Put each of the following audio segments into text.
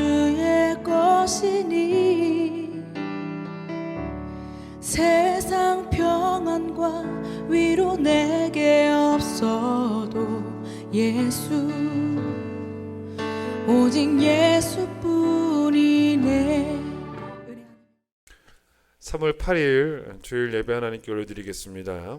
주의 것이니 세상 평안과 위로 내게 없어도 예수, 오직 예수뿐이네. 3월 8일 주일 예배 하나님께 올려드리겠습니다.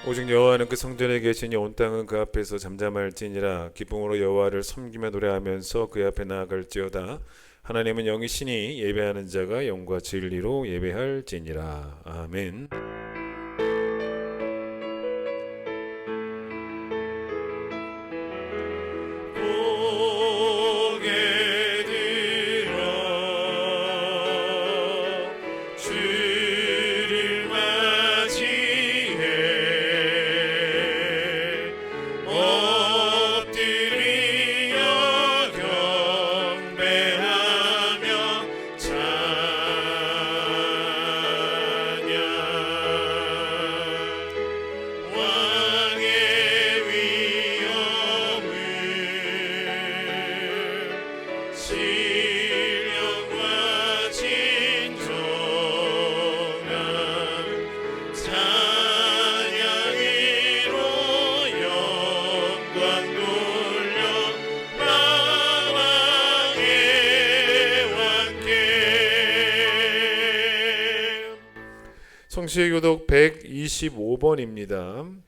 오직 여호와는 그 성전에 계시니 온 땅은 그 앞에서 잠잠할지니라. 기쁨으로 여호와를 섬기며 노래하면서 그 앞에 나아갈지어다. 하나님은 영이시니 예배하는 자가 영과 진리로 예배할지니라. 아멘. 성시교독 125번입니다.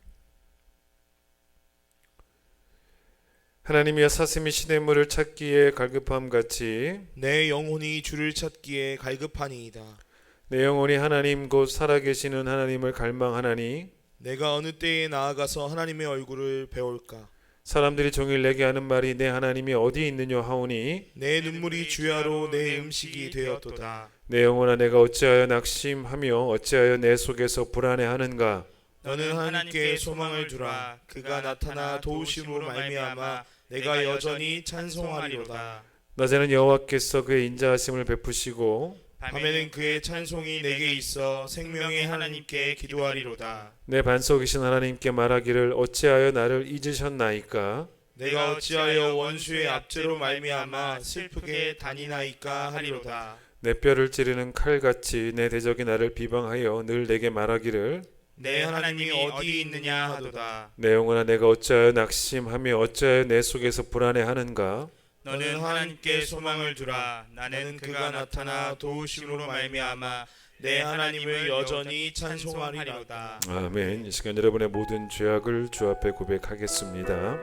하나님이여 사슴이 시냇물을 찾기에 갈급함 같이 내 영혼이 주를 찾기에 갈급하니이다. 내 영혼이 하나님 곧 살아계시는 하나님을 갈망하나니 내가 어느 때에 나아가서 하나님의 얼굴을 배울까. 사람들이 종일 내게 하는 말이 내 하나님이 어디 있느냐 하오니 내 눈물이 주야로 내 음식이 되었도다. 내 영혼아 내가 어찌하여 낙심하며 어찌하여 내 속에서 불안해하는가. 너는 하나님께 소망을 두라. 그가 나타나 도우심으로 말미암아 내가 여전히 찬송하리로다. 낮에는 여호와께서 그의 인자하심을 베푸시고 밤에는 그의 찬송이 내게 있어 생명의 하나님께 기도하리로다. 내 반석이신 하나님께 말하기를 어찌하여 나를 잊으셨나이까. 내가 어찌하여 원수의 압제로 말미암아 슬프게 다니나이까 하리로다. 내 뼈를 찌르는 칼같이 내 대적이 나를 비방하여 늘 내게 말하기를 내 하나님이 어디 있느냐 하도다. 내 영혼아 내가 어찌하여 낙심하며 어찌하여 내 속에서 불안해하는가. 너는 하나님께 소망을 두라. 나는 그가 나타나 도우심으로 말미암아 내 하나님을 여전히 찬송하리로다. 아멘. 이 시간 여러분의 모든 죄악을 주 앞에 고백하겠습니다.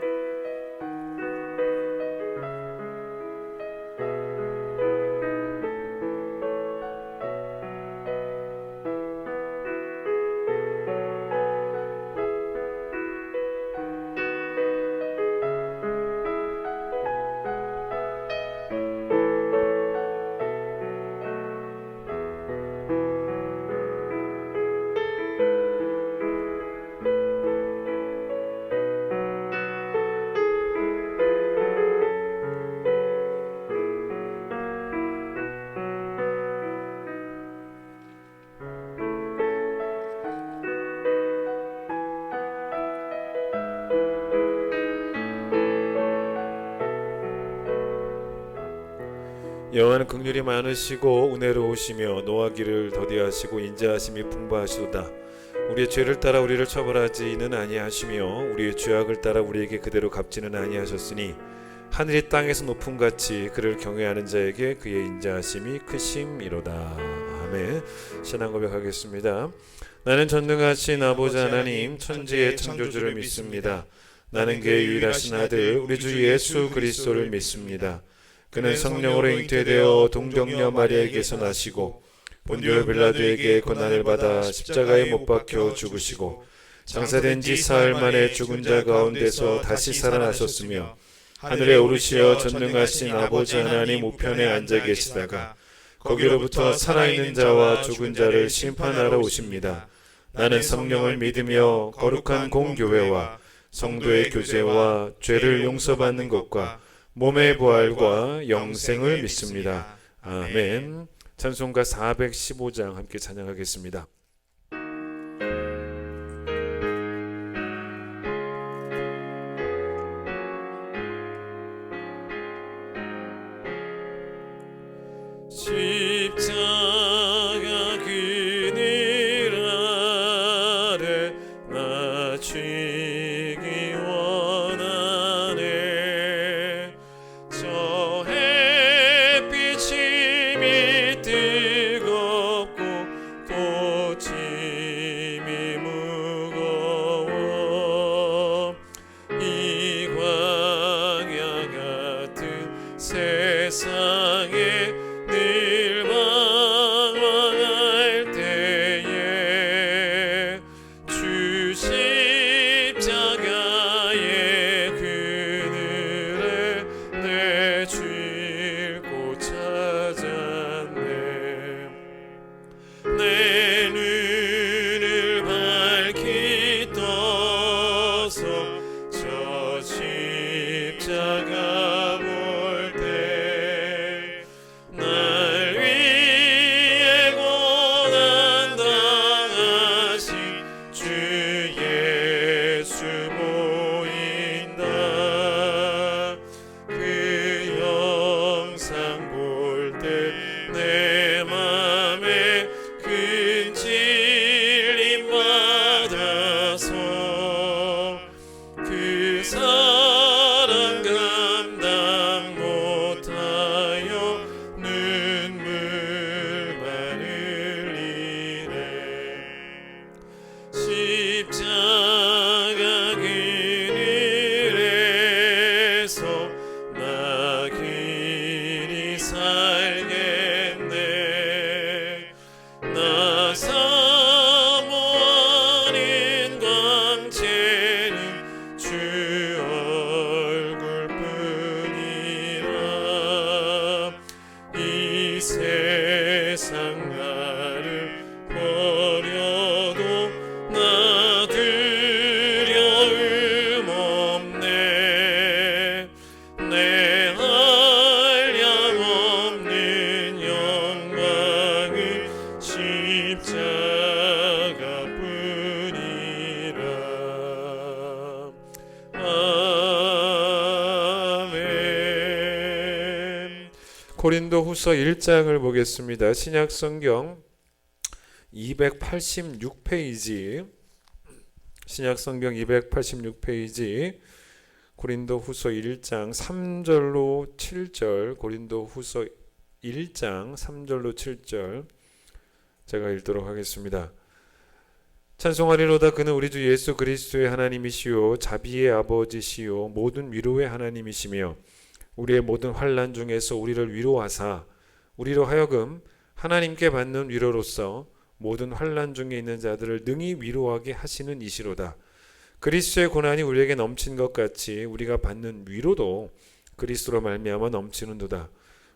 여호와는 긍휼이 많으시고 은혜로우시며 노하기를 더디하시고 인자하심이 풍부하시도다. 우리의 죄를 따라 우리를 처벌하지는 아니하시며 우리의 죄악을 따라 우리에게 그대로 갚지는 아니하셨으니 하늘이 땅에서 높음같이 그를 경외하는 자에게 그의 인자하심이 크심이로다. 아멘. 신앙 고백하겠습니다. 나는 전능하신 아버지 하나님 천지의 창조주를 믿습니다. 나는 그의 유일하신 아들 우리 주 예수 그리스도를 믿습니다. 그는 성령으로 잉태되어 동정녀 마리아에게서 나시고 본디오 빌라도에게 고난을 받아 십자가에 못 박혀 죽으시고 장사된 지 사흘 만에 죽은 자 가운데서 다시 살아나셨으며 하늘에 오르시어 전능하신 아버지 하나님 우편에 앉아 계시다가 거기로부터 살아있는 자와 죽은 자를 심판하러 오십니다. 나는 성령을 믿으며 거룩한 공교회와 성도의 교제와 죄를 용서받는 것과 몸의 부활과 영생을 믿습니다. 아멘. 찬송가 415장 함께 찬양하겠습니다. 십자가 그늘 아래 나 쉬기 원하네. 저 햇빛이 뜨겁고 또 짐이 무거워 이 광야 같은 세상에 늘 방황할 때에 주 십자가의 그늘에 내 주를 꼭 찾았네. 내 눈을 밝히 떠서 저 십자가 볼 때 날 위해 고난 당하신 주 예수 보인다. 그 영상 볼 때 내 맘에 큰 진림 받아서 그 사랑 감당 못하여 눈물만 흘리네. 십자가 그늘에서 나 길이 살겠네. 나 사모하는 광채는 주 얼굴뿐이라. 이 세상 나를 버려도 나 두려움 없네. 내 한량없는 영광은 십자가뿐이라. 아멘. 고린도후서 1장을 보겠습니다. 신약성경 286페이지, 신약성경 286페이지, 고린도후서 1장 3절로 7절, 고린도후서 1장 3절로 7절 제가 읽도록 하겠습니다. 찬송하리로다. 그는 우리 주 예수 그리스도의 하나님이시요 자비의 아버지시요 모든 위로의 하나님이시며 우리의 모든 환난 중에서 우리를 위로하사 우리로 하여금 하나님께 받는 위로로서 모든 환난 중에 있는 자들을 능히 위로하게 하시는 이시로다. 그리스도의 고난이 우리에게 넘친 것 같이 우리가 받는 위로도 그리스도로 말미암아 넘치는도다.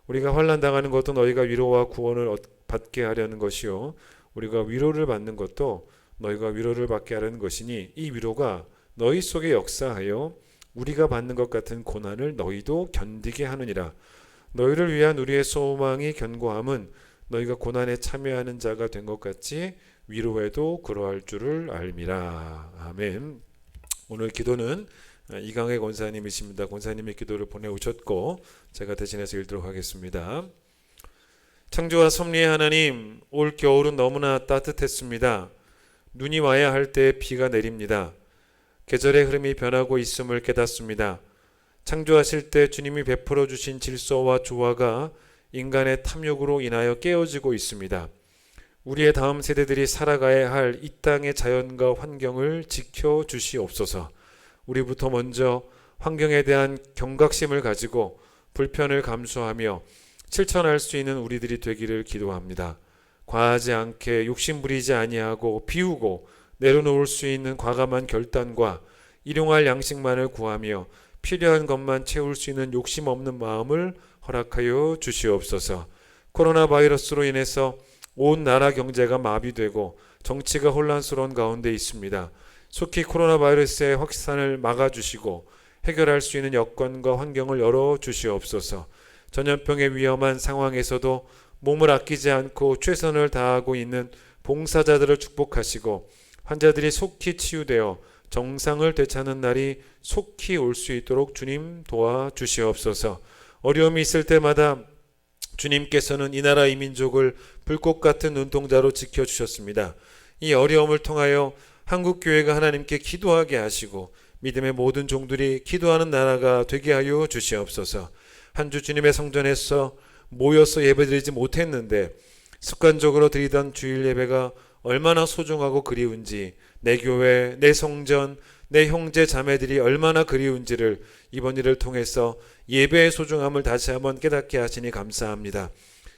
우리가 환난 당하는 것도 너희가 위로와 구원을 받게 하려는 것이요 우리가 위로를 받는 것도 너희가 위로를 받게 하려는 것이니 이 위로가 너희 속에 역사하여 우리가 받는 것 같은 고난을 너희도 견디게 하느니라. 너희를 위한 우리의 소망이 견고함은 너희가 고난에 참여하는 자가 된 것 같이 위로에도 그러할 줄을 알미라. 아멘. 오늘 기도는 이강혜 권사님이십니다. 권사님의 기도를 보내오셨고 제가 대신해서 읽도록 하겠습니다. 창조와 섭리의 하나님, 올 겨울은 너무나 따뜻했습니다. 눈이 와야 할 때 비가 내립니다. 계절의 흐름이 변하고 있음을 깨닫습니다. 창조하실 때 주님이 베풀어 주신 질서와 조화가 인간의 탐욕으로 인하여 깨어지고 있습니다. 우리의 다음 세대들이 살아가야 할 이 땅의 자연과 환경을 지켜주시옵소서. 우리부터 먼저 환경에 대한 경각심을 가지고 불편을 감수하며 실천할 수 있는 우리들이 되기를 기도합니다. 과하지 않게 욕심부리지 아니하고 비우고 내려놓을 수 있는 과감한 결단과 일용할 양식만을 구하며 필요한 것만 채울 수 있는 욕심 없는 마음을 허락하여 주시옵소서. 코로나 바이러스로 인해서 온 나라 경제가 마비되고 정치가 혼란스러운 가운데 있습니다. 속히 코로나 바이러스의 확산을 막아주시고 해결할 수 있는 여건과 환경을 열어주시옵소서. 전염병의 위험한 상황에서도 몸을 아끼지 않고 최선을 다하고 있는 봉사자들을 축복하시고 환자들이 속히 치유되어 정상을 되찾는 날이 속히 올 수 있도록 주님 도와주시옵소서. 어려움이 있을 때마다 주님께서는 이 나라 이 민족을 불꽃 같은 눈동자로 지켜주셨습니다. 이 어려움을 통하여 한국교회가 하나님께 기도하게 하시고 믿음의 모든 종들이 기도하는 나라가 되게 하여 주시옵소서. 한 주 주님의 성전에서 모여서 예배드리지 못했는데 습관적으로 드리던 주일 예배가 얼마나 소중하고 그리운지, 내 교회, 내 성전, 내 형제 자매들이 얼마나 그리운지를 이번 일을 통해서 예배의 소중함을 다시 한번 깨닫게 하시니 감사합니다.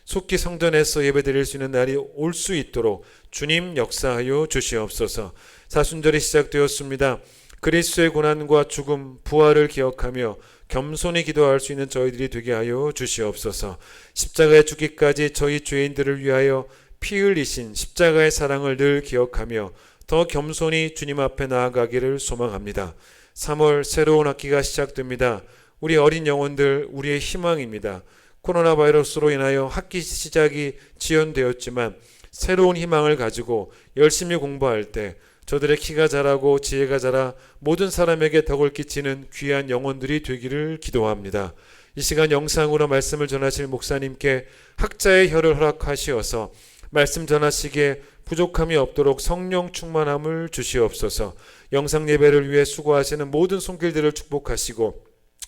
속히 성전에서 예배드릴 수 있는 날이 올 수 있도록 주님 역사하여 주시옵소서. 사순절이 시작되었습니다. 그리스도의 고난과 죽음, 부활을 기억하며 겸손히 기도할 수 있는 저희들이 되게 하여 주시옵소서. 십자가에 죽기까지 저희 죄인들을 위하여 피 흘리신 십자가의 사랑을 늘 기억하며 더 겸손히 주님 앞에 나아가기를 소망합니다. 3월 새로운 학기가 시작됩니다. 우리 어린 영혼들 우리의 희망입니다. 코로나 바이러스로 인하여 학기 시작이 지연되었지만 새로운 희망을 가지고 열심히 공부할 때 저들의 키가 자라고 지혜가 자라 모든 사람에게 덕을 끼치는 귀한 영혼들이 되기를 기도합니다. 이 시간 영상으로 말씀을 전하실 목사님께 학자의 혀를 허락하시어서 말씀 전하시기에 부족함이 없도록 성령 충만함을 주시옵소서. 영상 예배를 위해 수고하시는 모든 손길들을 축복하시고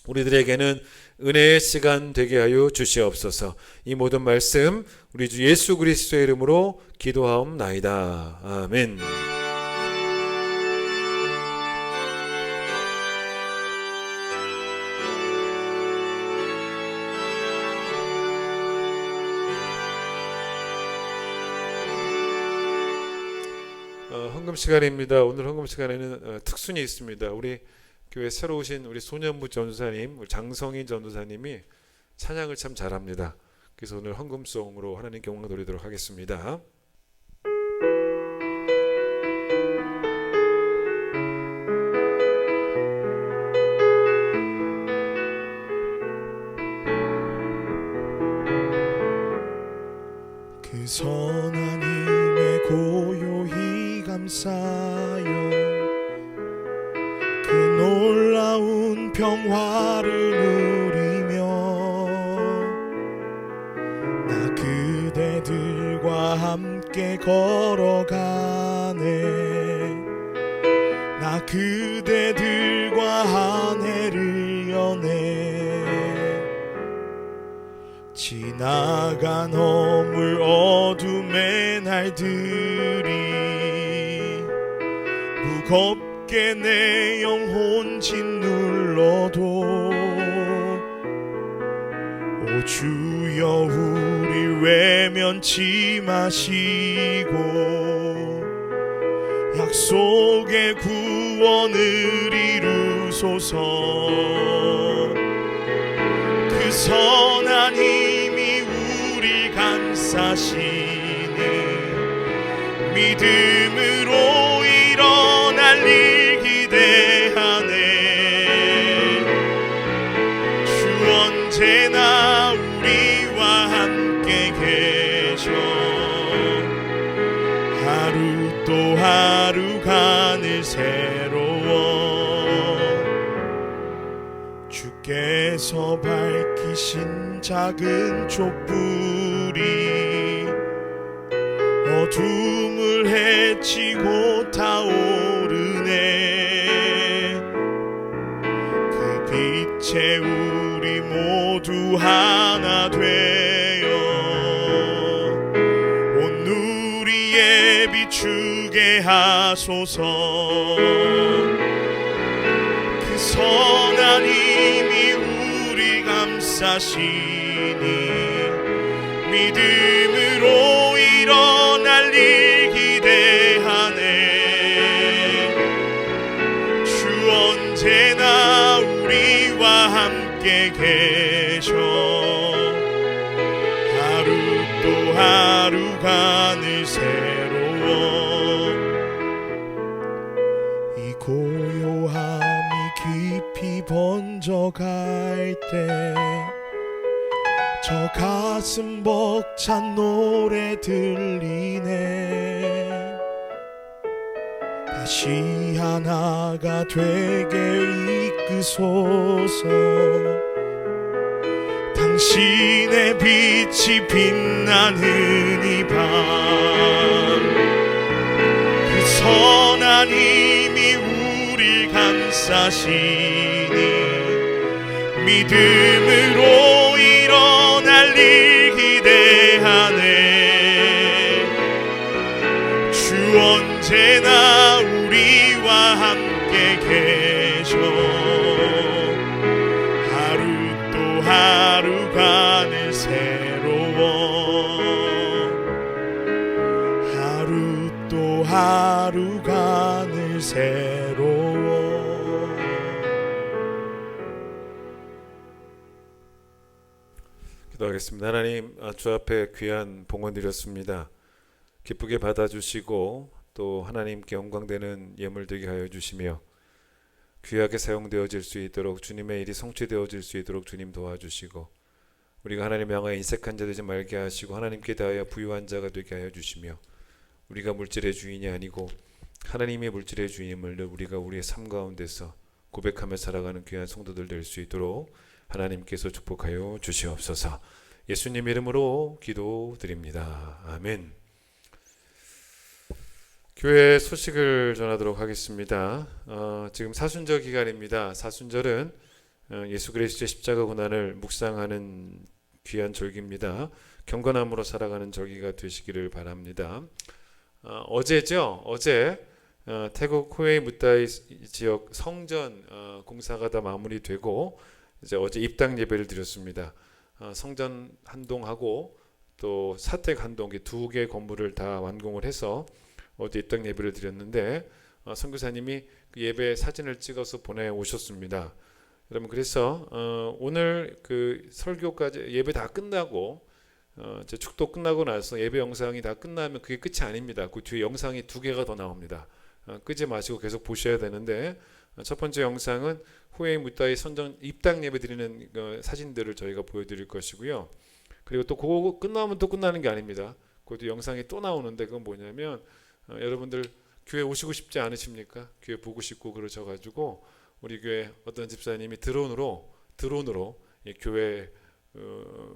우리들에게는 은혜의 시간 되게 하여 주시옵소서. 이 모든 말씀 우리 주 예수 그리스도의 이름으로 기도하옵나이다. 아멘. 헌금 시간입니다. 오늘 헌금 시간에는 특순이 있습니다. 우리 교회 새로 오신 우리 소년부 전도사님, 장성인 전도사님이 찬양을 참 잘합니다. 그래서 오늘 헌금송으로 하나님께 영광 돌리도록 하겠습니다. 그 선한 힘에 고요히 감사여 그 놀라운 평화를 누리며 나 그대들과 함께 걸어가네. 나 그대들과 한 해를 여네. 지나간 허물 어둠의 날들이 무겁게 내 영혼 짓눌러도 오 주여 우리 외면치 마시고 약속의 구원을 이루소서. 그 선한 힘이 우리 감싸시네. 믿음으로 일어날 일 기대하네. 주 언제나 우리와 함께 계셔. 하루 또 하루가 늘 새로워. 주께서 밝히신 작은 촛불이 어둠을 헤치고 타오르네. 그 빛에 우리 모두 하나 되어 온 누리에 비추게 하소서. 그 선한 힘이 우리 감싸시니 믿음으로 일어날 일 기대하네. 주 언제나 우리와 함께 계셔. 하루 또 하루가 늘 새로워. 고요함이 깊이 번져갈 때 저 가슴 벅찬 노래 들리네. 다시 하나가 되게 이끄소서. 당신의 빛이 빛나는 이 밤, 그 선한 힘이 우리 감싸시니 믿음으로 일어날 일 기대하네. 주 언제나 우리와 함께 계셔. 하루 또 하루가 늘 새로워. 하루 또 하루가 늘 새로워. 기도하겠습니다. 하나님, 주 앞에 귀한 봉헌 드렸습니다. 기쁘게 받아주시고 또 하나님께 영광되는 예물 되게 하여 주시며 귀하게 사용되어질 수 있도록, 주님의 일이 성취되어질 수 있도록 주님 도와주시고, 우리가 하나님 향하여 인색한 자 되지 말게 하시고 하나님께 대하여 부유한 자가 되게 하여 주시며, 우리가 물질의 주인이 아니고 하나님의 물질의 주인임을 우리가 우리의 삶 가운데서 고백하며 살아가는 귀한 성도들 될 수 있도록 하나님께서 축복하여 주시옵소서. 예수님 이름으로 기도드립니다. 아멘. 교회 소식을 전하도록 하겠습니다. 지금 사순절 기간입니다. 사순절은 예수 그리스도의 십자가 고난을 묵상하는 귀한 절기입니다. 경건함으로 살아가는 절기가 되시기를 바랍니다. 어제죠. 어제 태국 후에이 무따이 지역 성전 공사가 다 마무리되고 이제 어제 입당 예배를 드렸습니다. 성전 한동하고 또 사택 한동, 두 개 건물을 다 완공을 해서 어제 입당 예배를 드렸는데 선교사님이 그 예배 사진을 찍어서 보내오셨습니다. 여러분, 그래서 오늘 그 설교까지 예배 다 끝나고 이제 축도 끝나고 나서 예배 영상이 다 끝나면 그게 끝이 아닙니다. 그 뒤에 영상이 2개가 더 나옵니다. 끄지 마시고 계속 보셔야 되는데, 첫 번째 영상은 후에이 무따이 선전 입당 예배 드리는 사진들을 저희가 보여드릴 것이고요. 그리고 또 그거 끝나면 또 끝나는 게 아닙니다. 그것도 영상이 또 나오는데, 그건 뭐냐면 여러분들 교회 오시고 싶지 않으십니까? 교회 보고 싶고 그러셔가지고 우리 교회 어떤 집사님이 드론으로 교회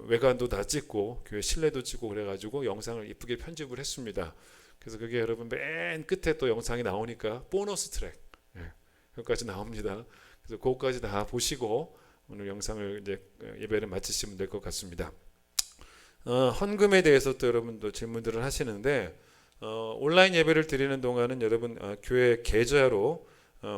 외관도 다 찍고 교회 실내도 찍고 그래가지고 영상을 이쁘게 편집을 했습니다. 그래서 그게 여러분 맨 끝에 또 영상이 나오니까 보너스 트랙, 여기까지 나옵니다. 그래서 그것까지 다 보시고 오늘 영상을 이제 예배를 마치시면 될 것 같습니다. 헌금에 대해서 또 여러분도 질문들을 하시는데, 온라인 예배를 드리는 동안은 여러분 교회 계좌로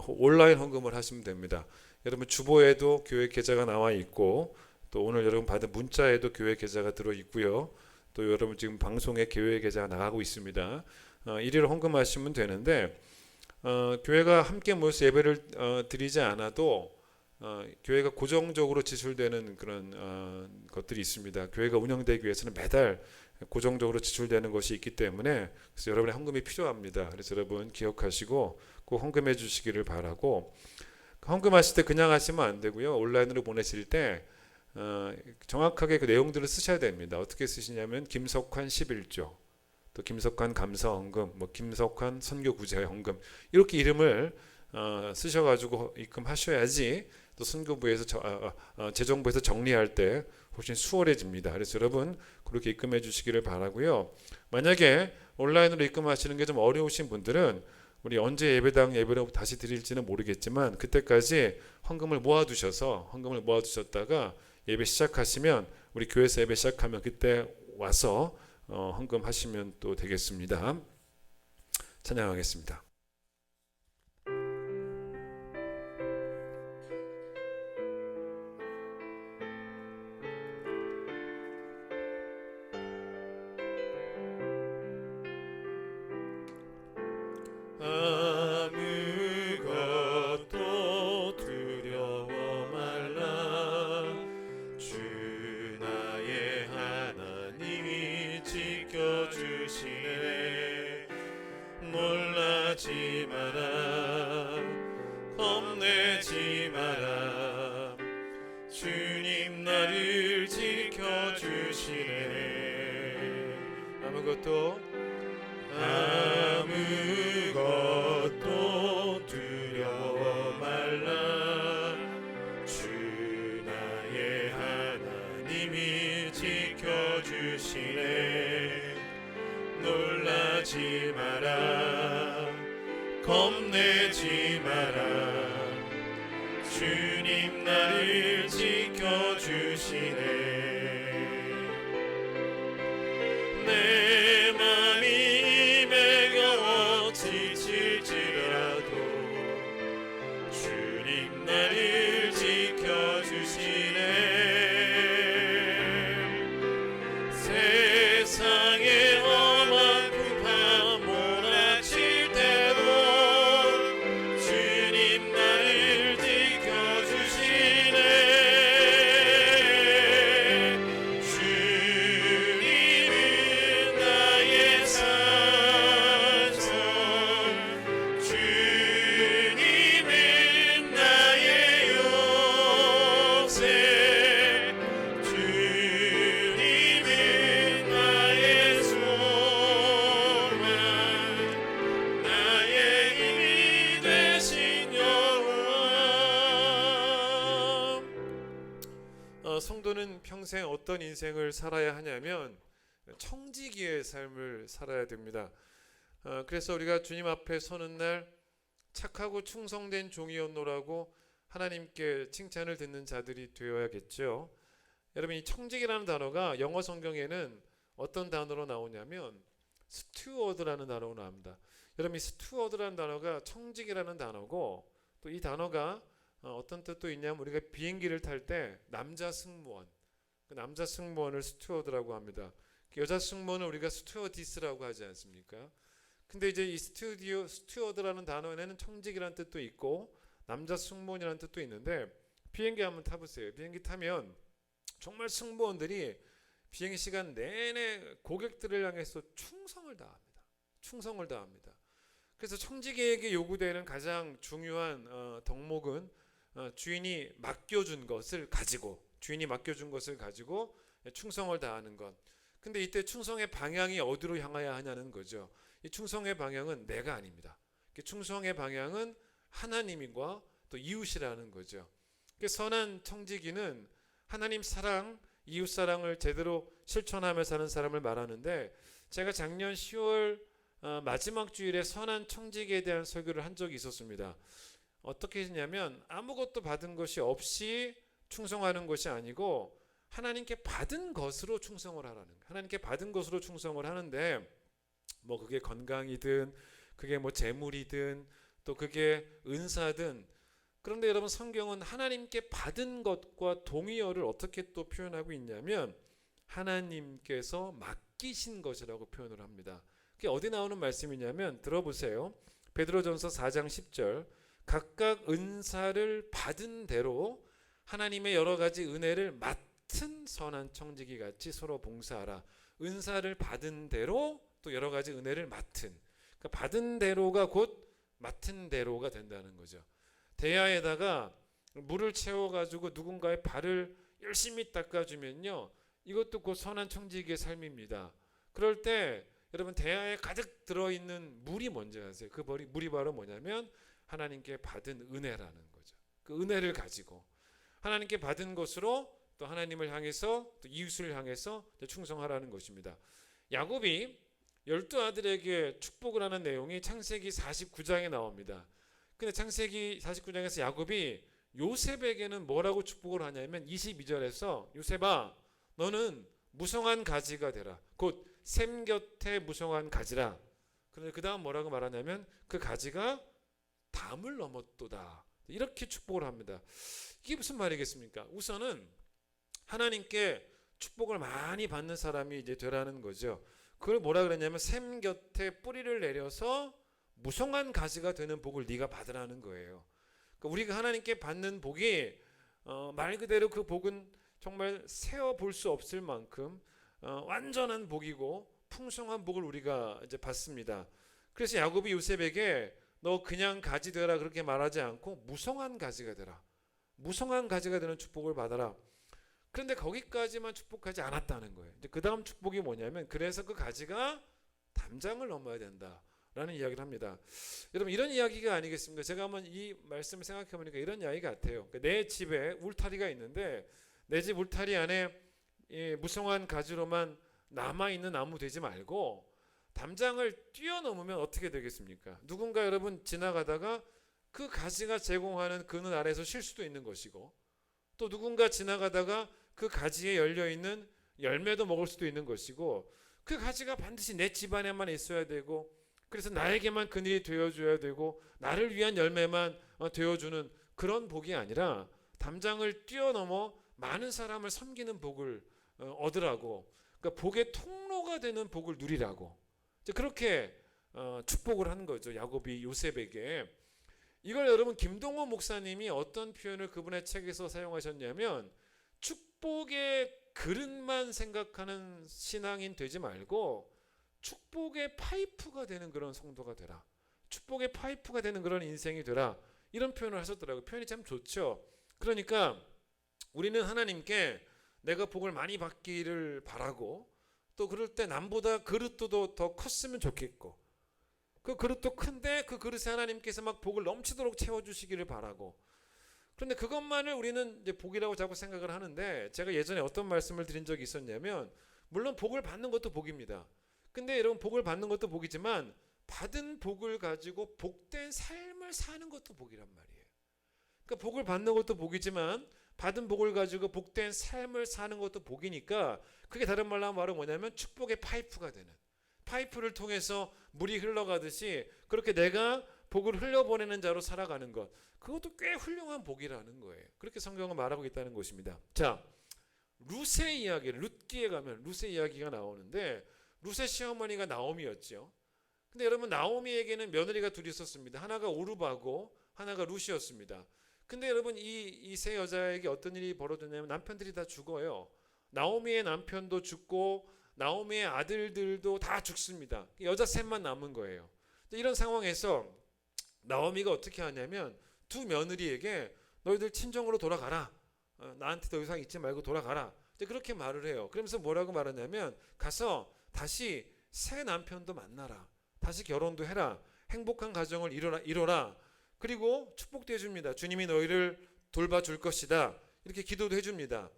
온라인 헌금을 하시면 됩니다. 여러분 주보에도 교회 계좌가 나와 있고, 또 오늘 여러분 받은 문자에도 교회 계좌가 들어 있고요. 또 여러분 지금 방송에 교회 계좌가 나가고 있습니다. 이리로 헌금하시면 되는데, 교회가 함께 모여서 예배를 드리지 않아도 교회가 고정적으로 지출되는 그런 것들이 있습니다. 교회가 운영되기 위해서는 매달 고정적으로 지출되는 것이 있기 때문에, 그래서 여러분의 헌금이 필요합니다. 그래서 여러분 기억하시고 꼭 헌금해 주시기를 바라고, 헌금하실 때 그냥 하시면 안 되고요. 온라인으로 보내실 때 정확하게 그 내용들을 쓰셔야 됩니다. 어떻게 쓰시냐면 김석환 11조, 또 김석환 감사 헌금, 김석환 선교 구제 헌금, 이렇게 이름을 쓰셔가지고 입금하셔야지 또 선교부에서 재정부에서 정리할 때 훨씬 수월해집니다. 그래서 여러분 그렇게 입금해 주시기를 바라고요. 만약에 온라인으로 입금하시는 게 좀 어려우신 분들은 우리 언제 예배당 예배를 다시 드릴지는 모르겠지만, 그때까지 헌금을 모아두셨다가 예배 시작하시면, 우리 교회에서 예배 시작하면 그때 와서 헌금하시면 또 되겠습니다. 찬양하겠습니다. 아무것도 두려워 말라. 주 나의 하나님이 지켜주시네. 놀라지 겁내지 마라. 주님 나를 지켜주시네. 내 맘이 매겨 지칠지라도 주님 나를 지켜주시네. 세상의 험한 풍파 몰아칠 때도 주님 나를 지켜주시네. 주님은 나의 산성, 주님은 나의 요새, 주님은 나의 소망, 나의 힘이 되신 여호와. 성도는 평생 어떤 인생을 살아야 하냐면 청지기의 삶을 살아야 됩니다. 그래서 우리가 주님 앞에 서는 날 착하고 충성된 종이었노라고 하나님께 칭찬을 듣는 자들이 되어야겠죠. 여러분, 이 청직이라는 단어가 영어 성경에는 어떤 단어로 나오냐면 스튜어드라는 단어로 나옵니다. 여러분, 이 스튜어드라는 단어가 청직이라는 단어고, 또 이 단어가 어떤 뜻도 있냐면 우리가 비행기를 탈 때 남자 승무원, 그 남자 승무원을 스튜어드라고 합니다. 여자 승무원을 우리가 스튜어디스라고 하지 않습니까? 근데 이제 이 스튜어드라는 단어에는 청직이라는 뜻도 있고 남자 승무원이라는 뜻도 있는데, 비행기 한번 타보세요. 비행기 타면 정말 승무원들이 비행 시간 내내 고객들을 향해서 충성을 다합니다. 충성을 다합니다. 그래서 청지기에게 요구되는 가장 중요한 덕목은 주인이 맡겨준 것을 가지고 충성을 다하는 것. 근데 이때 충성의 방향이 어디로 향하여야 하냐는 거죠. 이 충성의 방향은 내가 아닙니다. 충성의 방향은 하나님과 또 이웃이라는 거죠. 선한 청지기는 하나님 사랑, 이웃 사랑을 제대로 실천하며 사는 사람을 말하는데, 제가 작년 10월 마지막 주일에 선한 청지기에 대한 설교를 한 적이 있었습니다. 어떻게 했냐면 아무것도 받은 것이 없이 충성하는 것이 아니고 하나님께 받은 것으로 충성을 하라는 거예요. 하나님께 받은 것으로 충성을 하는데, 뭐 그게 건강이든 그게 뭐 재물이든 또 그게 은사든, 그런데 여러분, 성경은 하나님께 받은 것과 동의어를 어떻게 또 표현하고 있냐면 하나님께서 맡기신 것이라고 표현을 합니다. 그게 어디 나오는 말씀이냐면 들어보세요. 베드로전서 4장 10절, 각각 은사를 받은 대로 하나님의 여러 가지 은혜를 맡은 선한 청지기 같이 서로 봉사하라. 은사를 받은 대로 또 여러 가지 은혜를 맡은, 그러니까 받은 대로가 곧 맡은 대로가 된다는 거죠. 대야에다가 물을 채워가지고 누군가의 발을 열심히 닦아주면요, 이것도 곧 선한 청지기의 삶입니다. 그럴 때 여러분, 대야에 가득 들어있는 물이 뭔지 아세요? 그 물이 바로 뭐냐면 하나님께 받은 은혜라는 거죠. 그 은혜를 가지고 하나님께 받은 것으로 또 하나님을 향해서 또 이웃을 향해서 충성하라는 것입니다. 야곱이 12아들에게 축복을 하는 내용이 창세기 49장에 나옵니다. 근데 창세기 49장에서 야곱이 요셉에게는 뭐라고 축복을 하냐면 22절에서 요셉아, 너는 무성한 가지가 되라. 곧 샘 곁에 무성한 가지라. 그런데 그 다음 뭐라고 말하냐면 그 가지가 담을 넘었도다. 이렇게 축복을 합니다. 이게 무슨 말이겠습니까? 우선은 하나님께 축복을 많이 받는 사람이 이제 되라는 거죠. 그걸 뭐라 그랬냐면 샘 곁에 뿌리를 내려서 무성한 가지가 되는 복을 네가 받으라는 거예요. 그러니까 우리가 하나님께 받는 복이 말 그대로 그 복은 정말 세어 볼 수 없을 만큼 완전한 복이고 풍성한 복을 우리가 이제 받습니다. 그래서 야곱이 요셉에게 너 그냥 가지 되라 그렇게 말하지 않고 무성한 가지가 되라. 무성한 가지가 되는 축복을 받아라. 그런데 거기까지만 축복하지 않았다는 거예요. 이제 그 다음 축복이 뭐냐면 그래서 그 가지가 담장을 넘어야 된다라는 이야기를 합니다. 여러분, 이런 이야기가 아니겠습니까? 제가 한번 이 말씀을 생각해 보니까 이런 이야기 같아요. 그러니까 내 집에 울타리가 있는데 내 집 울타리 안에 무성한 가지로만 남아있는 나무 되지 말고 담장을 뛰어넘으면 어떻게 되겠습니까? 누군가 여러분 지나가다가 그 가지가 제공하는 그늘 아래에서 쉴 수도 있는 것이고, 또 누군가 지나가다가 그 가지에 열려있는 열매도 먹을 수도 있는 것이고, 그 가지가 반드시 내 집안에만 있어야 되고, 그래서 나에게만 그늘이 되어줘야 되고, 나를 위한 열매만 되어주는 그런 복이 아니라 담장을 뛰어넘어 많은 사람을 섬기는 복을 얻으라고, 그러니까 복의 통로가 되는 복을 누리라고, 그렇게 축복을 하는 거죠. 야곱이 요셉에게. 이걸 여러분 김동호 목사님이 어떤 표현을 그분의 책에서 사용하셨냐면, 축복의 그릇만 생각하는 신앙인 되지 말고 축복의 파이프가 되는 그런 성도가 되라, 축복의 파이프가 되는 그런 인생이 되라, 이런 표현을 하셨더라고요. 표현이 참 좋죠. 그러니까 우리는 하나님께 내가 복을 많이 받기를 바라고, 또 그럴 때 남보다 그릇도 더 컸으면 좋겠고, 그 그릇도 큰데 그 그릇에 하나님께서 막 복을 넘치도록 채워주시기를 바라고, 그런데 그것만을 우리는 이제 복이라고 자꾸 생각을 하는데, 제가 예전에 어떤 말씀을 드린 적이 있었냐면, 물론 복을 받는 것도 복입니다. 근데 여러분, 복을 받는 것도 복이지만 받은 복을 가지고 복된 삶을 사는 것도 복이란 말이에요. 그러니까 복을 받는 것도 복이지만 받은 복을 가지고 복된 삶을 사는 것도 복이니까, 그게 다른 말로 하면 바로 뭐냐면 축복의 파이프가 되는, 파이프를 통해서 물이 흘러가듯이 그렇게 내가 복을 흘려보내는 자로 살아가는 것, 그것도 꽤 훌륭한 복이라는 거예요. 그렇게 성경은 말하고 있다는 것입니다. 자, 룻의 이야기를, 룻기에 가면 룻의 이야기가 나오는데, 룻의 시어머니가 나오미였죠. 근데 여러분, 나오미에게는 며느리가 둘이 있었습니다. 하나가 오르바고 하나가 룻이었습니다. 근데 여러분, 이 세 여자에게 어떤 일이 벌어졌냐면 남편들이 다 죽어요. 나오미의 남편도 죽고 나오미의 아들들도 다 죽습니다. 여자 셋만 남은 거예요. 이런 상황에서 나오미가 어떻게 하냐면 두 며느리에게 너희들 친정으로 돌아가라, 나한테 더 이상 있지 말고 돌아가라, 그렇게 말을 해요. 그러면서 뭐라고 말하냐면, 가서 다시 새 남편도 만나라, 다시 결혼도 해라, 행복한 가정을 이뤄라, 그리고 축복도 해줍니다. 주님이 너희를 돌봐줄 것이다, 이렇게 기도도 해줍니다.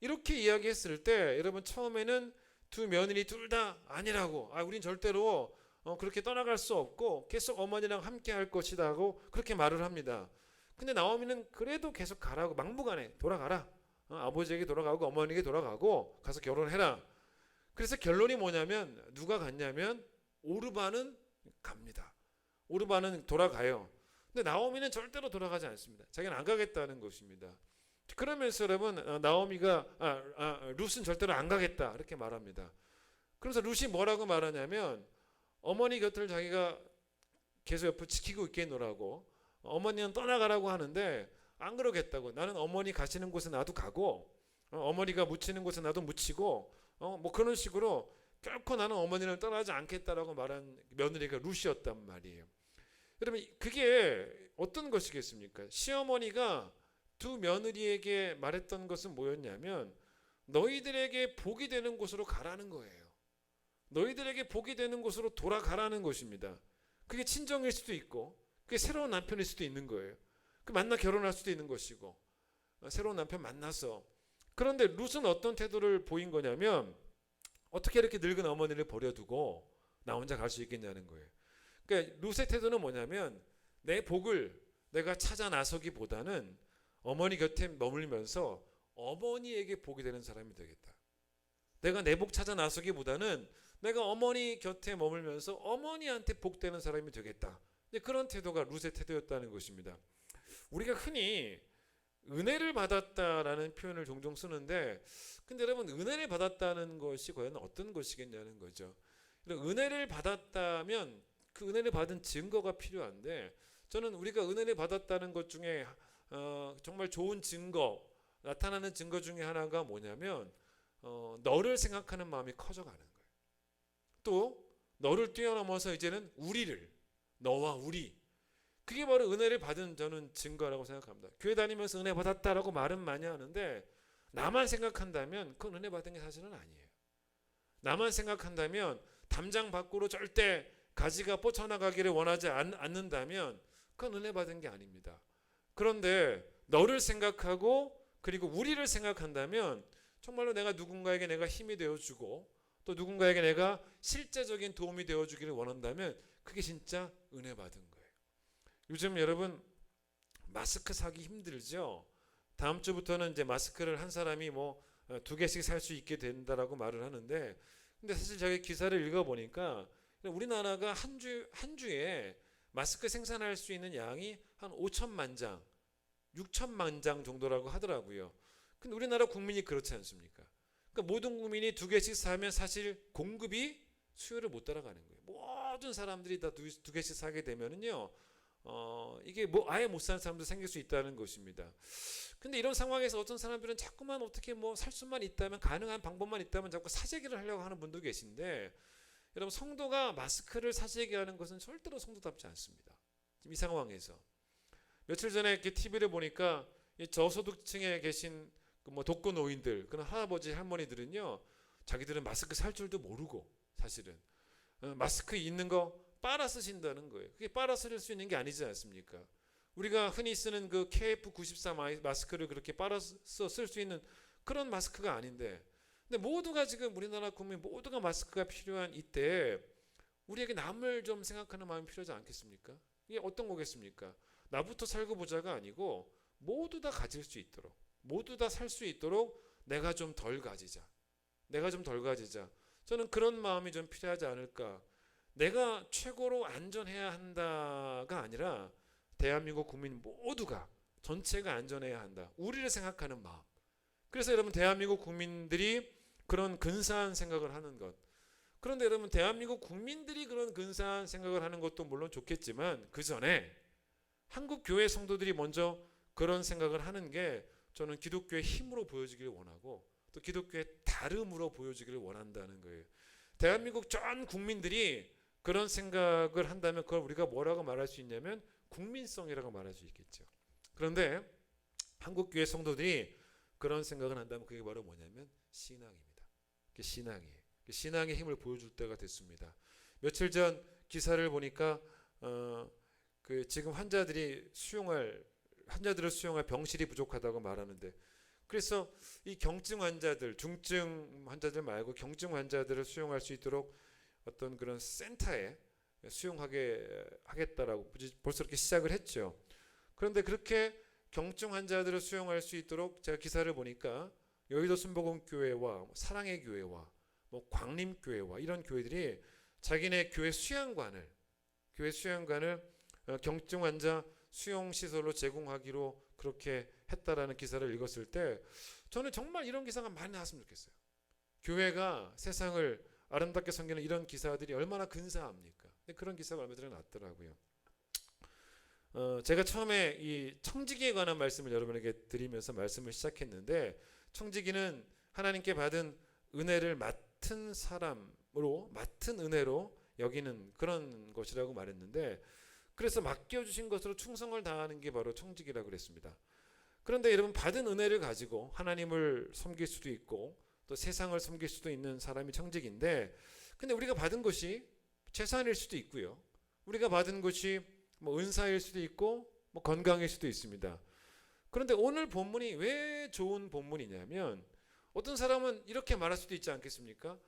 이렇게 이야기했을 때 여러분, 처음에는 두 며느리 둘 다 아니라고, 우린 절대로 그렇게 떠나갈 수 없고 계속 어머니랑 함께 할 것이다 하고 그렇게 말을 합니다. 근데 나오미는 그래도 계속 가라고, 막무가내 돌아가라, 아버지에게 돌아가고 어머니에게 돌아가고 가서 결혼해라. 그래서 결론이 뭐냐면, 누가 갔냐면 오르바는 갑니다. 오르바는 돌아가요. 근데 나오미는 절대로 돌아가지 않습니다. 자기는 안 가겠다는 것입니다. 그러면서 여러분, 나오미가 룻은 절대로 안 가겠다, 이렇게 말합니다. 그래서 룻이 뭐라고 말하냐면, 어머니 곁을 자기가 계속 옆을 지키고 있겠노라고, 어머니는 떠나가라고 하는데 안 그러겠다고, 나는 어머니 가시는 곳에 나도 가고, 어머니가 묻히는 곳에 나도 묻히고, 뭐 그런 식으로 결코 나는 어머니를 떠나지 않겠다라고 말한 며느리가 룻이었단 말이에요. 여러분, 그게 어떤 것이겠습니까? 시어머니가 두 며느리에게 말했던 것은 뭐였냐면, 너희들에게 복이 되는 곳으로 가라는 거예요. 너희들에게 복이 되는 곳으로 돌아가라는 것입니다. 그게 친정일 수도 있고, 그게 새로운 남편일 수도 있는 거예요. 만나 결혼할 수도 있는 것이고, 새로운 남편 만나서. 그런데 룻은 어떤 태도를 보인 거냐면, 어떻게 이렇게 늙은 어머니를 버려두고 나 혼자 갈 수 있겠냐는 거예요. 그러니까 룻의 태도는 뭐냐면, 내 복을 내가 찾아 나서기보다는 어머니 곁에 머물면서 어머니에게 복이 되는 사람이 되겠다. 내가 내 복 찾아 나서기보다는 내가 어머니 곁에 머물면서 어머니한테 복되는 사람이 되겠다. 그런 태도가 룻의 태도였다는 것입니다. 우리가 흔히 은혜를 받았다라는 표현을 종종 쓰는데, 근데 여러분, 은혜를 받았다는 것이 과연 어떤 것이겠냐는 거죠. 은혜를 받았다면 그 은혜를 받은 증거가 필요한데, 저는 우리가 은혜를 받았다는 것 중에 정말 좋은 증거, 나타나는 증거 중에 하나가 뭐냐면, 너를 생각하는 마음이 커져가는 거예요. 또 너를 뛰어넘어서 이제는 우리를, 너와 우리, 그게 바로 은혜를 받은 저는 증거라고 생각합니다. 교회 다니면서 은혜 받았다라고 말은 많이 하는데, 나만 생각한다면 그건 은혜 받은 게 사실은 아니에요. 나만 생각한다면, 담장 밖으로 절대 가지가 뻗쳐나가기를 원하지 않는다면 그건 은혜 받은 게 아닙니다. 그런데 너를 생각하고 그리고 우리를 생각한다면 정말로 내가 누군가에게 내가 힘이 되어주고, 또 또 누군가에게 내가 실제적인 도움이 되어주기를 원한다면 그게 진짜 은혜 받은 거예요. 요즘 여러분 마스크 사기 힘들죠. 다음 주부터는 이제 마스크를 한 사람이 뭐 2개씩 살 수 있게 된다라고 말을 하는데, 근데 사실 제가 기사를 읽어보니까 우리나라가 한 주에 마스크 생산할 수 있는 양이 한 5천만 장, 6천만 장 정도라고 하더라고요. 근데 우리나라 국민이 그렇지 않습니까? 그러니까 모든 국민이 2개씩 사면 사실 공급이 수요를 못 따라가는 거예요. 모든 사람들이 다 2개씩 사게 되면은요, 이게 뭐 아예 못 사는 사람도 생길 수 있다는 것입니다. 근데 이런 상황에서 어떤 사람들은 자꾸만 어떻게 뭐 살 수만 있다면, 가능한 방법만 있다면 자꾸 사재기를 하려고 하는 분도 계신데, 여러분 성도가 마스크를 사재기하는 것은 절대로 성도답지 않습니다. 지금 이 상황에서 며칠 전에 이렇게 TV를 보니까 이 저소득층에 계신 뭐 독거 노인들, 그런 할아버지 할머니들은요, 자기들은 마스크 살 줄도 모르고 사실은 마스크 있는 거 빨아 쓰신다는 거예요. 그게 빨아 쓸 수 있는 게 아니지 않습니까? 우리가 흔히 쓰는 그 KF94 마스크를 그렇게 빨아서 쓸 수 있는 그런 마스크가 아닌데, 근데 모두가 지금 우리나라 국민 모두가 마스크가 필요한 이때 우리에게 남을 좀 생각하는 마음이 필요하지 않겠습니까? 이게 어떤 거겠습니까? 나부터 살고 보자가 아니고 모두 다 가질 수 있도록, 모두 다 살 수 있도록 내가 좀 덜 가지자. 내가 좀 덜 가지자. 저는 그런 마음이 좀 필요하지 않을까. 내가 최고로 안전해야 한다가 아니라 대한민국 국민 모두가 전체가 안전해야 한다. 우리를 생각하는 마음. 그래서 여러분 대한민국 국민들이 그런 근사한 생각을 하는 것. 그런데 여러분 대한민국 국민들이 그런 근사한 생각을 하는 것도 물론 좋겠지만 그 전에 한국 교회 성도들이 먼저 그런 생각을 하는 게 저는 기독교의 힘으로 보여지기를 원하고 또 기독교의 다름으로 보여지기를 원한다는 거예요. 대한민국 전 국민들이 그런 생각을 한다면 그걸 우리가 뭐라고 말할 수 있냐면 국민성이라고 말할 수 있겠죠. 그런데 한국 교회 성도들이 그런 생각을 한다면 그게 바로 뭐냐면 신앙입니다. 그게 신앙이에요. 신앙의 힘을 보여줄 때가 됐습니다. 며칠 전 기사를 보니까 그 지금 환자들을 수용할 병실이 부족하다고 말하는데, 그래서 이 경증 환자들, 중증 환자들 말고 경증 환자들을 수용할 수 있도록 어떤 그런 센터에 수용하게 하겠다라고 벌써 이렇게 시작을 했죠. 그런데 그렇게 경증 환자들을 수용할 수 있도록 제가 기사를 보니까 여의도 순복음교회와 사랑의 교회와 뭐 광림교회와 이런 교회들이 자기네 교회 수양관을 경증 환자 수용 시설로 제공하기로 그렇게 했다라는 기사를 읽었을 때 저는 정말 이런 기사가 많이 나왔으면 좋겠어요. 교회가 세상을 아름답게 섬기는 이런 기사들이 얼마나 근사합니까? 그런 기사가 얼마 전에 났더라고요. 제가 처음에 이 청지기에 관한 말씀을 여러분에게 드리면서 말씀을 시작했는데, 청지기는 하나님께 받은 은혜를 맡은 은혜로 여기는 그런 것이라고 말했는데, 그래서 맡겨주신 것으로 충성을 다하는 게 바로 청지기라고 그랬습니다. 그런데 여러분 받은 은혜를 가지고 하나님을 섬길 수도 있고 또 세상을 섬길 수도 있는 사람이 청직인데, 근데 우리가 받은 것이 재산일 수도 있고요. 우리가 받은 것이 뭐 은사일 수도 있고 뭐 건강일 수도 있습니다. 그런데 오늘 본문이 왜 좋은 본문이냐면, 어떤 사람은 이렇게 말할 수도 있지 않겠습니까?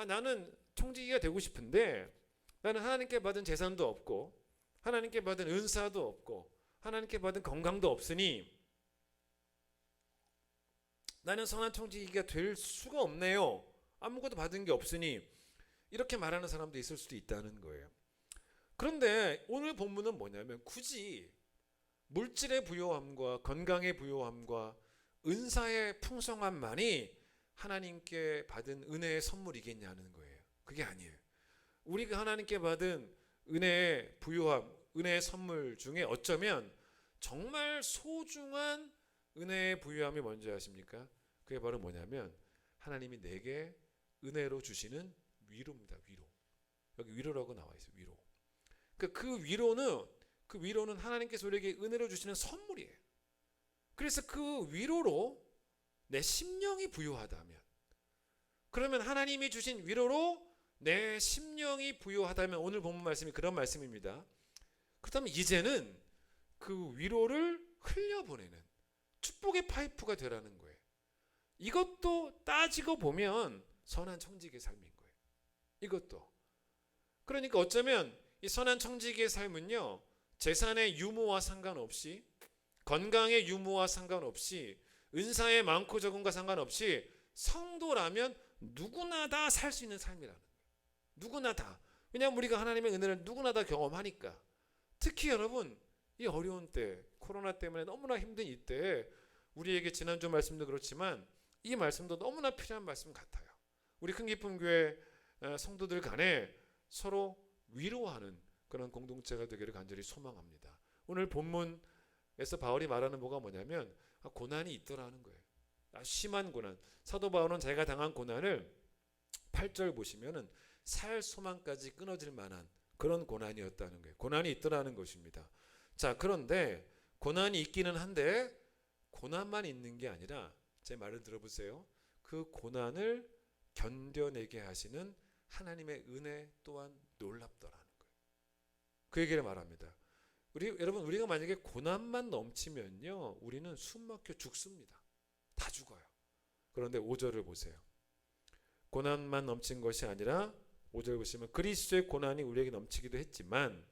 나는 청지기가 되고 싶은데 나는 하나님께 받은 재산도 없고 하나님께 받은 은사도 없고 하나님께 받은 건강도 없으니 나는 선한 청지기가 될 수가 없네요. 아무것도 받은 게 없으니, 이렇게 말하는 사람도 있을 수도 있다는 거예요. 그런데 오늘 본문은 뭐냐면 굳이 물질의 부요함과 건강의 부요함과 은사의 풍성함만이 하나님께 받은 은혜의 선물이겠냐는 거예요. 그게 아니에요. 우리가 하나님께 받은 은혜의 부요함, 은혜의 선물 중에 어쩌면 정말 소중한 은혜의 부요함이 뭔지 아십니까? 그게 바로 뭐냐면 하나님이 내게 은혜로 주시는 위로입니다. 위로. 여기 위로라고 나와 있어요. 위로. 그 위로는 하나님께서 우리에게 은혜로 주시는 선물이에요. 그래서 그 위로로 내 심령이 부요하다면, 그러면 하나님이 주신 위로로 내 심령이 부요하다면, 오늘 본문 말씀이 그런 말씀입니다. 그렇다면 이제는 그 위로를 흘려보내는 축복의 파이프가 되라는 거예요. 이것도 따지고 보면 선한 청지기의 삶인 거예요. 이것도. 그러니까 어쩌면 이 선한 청지기의 삶은요, 재산의 유무와 상관없이, 건강의 유무와 상관없이, 은사의 많고 적음과 상관없이 성도라면 누구나 다 살 수 있는 삶이라는 거예요. 누구나 다. 왜냐하면 우리가 하나님의 은혜를 누구나 다 경험하니까. 특히 여러분, 이 어려운 때, 코로나 때문에 너무나 힘든 이때, 우리에게 지난주 말씀도 그렇지만 이 말씀도 너무나 필요한 말씀 같아요. 우리 큰기쁨교회 성도들 간에 서로 위로하는 그런 공동체가 되기를 간절히 소망합니다. 오늘 본문에서 바울이 말하는 뭐가 뭐냐면 고난이 있더라는 거예요. 심한 고난. 사도 바울은 자기가 당한 고난을 8절 보시면은 살 소망까지 끊어질 만한 그런 고난이었다는 거예요. 고난이 있더라는 것입니다. 자, 그런데 고난이 있기는 한데 고난만 있는 게 아니라 제 말을 들어보세요. 그 고난을 견뎌내게 하시는 하나님의 은혜 또한 놀랍더라는 거예요. 그 얘기를 말합니다. 여러분, 우리가 만약에 고난만 넘치면요, 우리는 숨 막혀 죽습니다. 다 죽어요. 그런데 5절을 보세요. 고난만 넘친 것이 아니라 5절 보시면 그리스도의 고난이 우리에게 넘치기도 했지만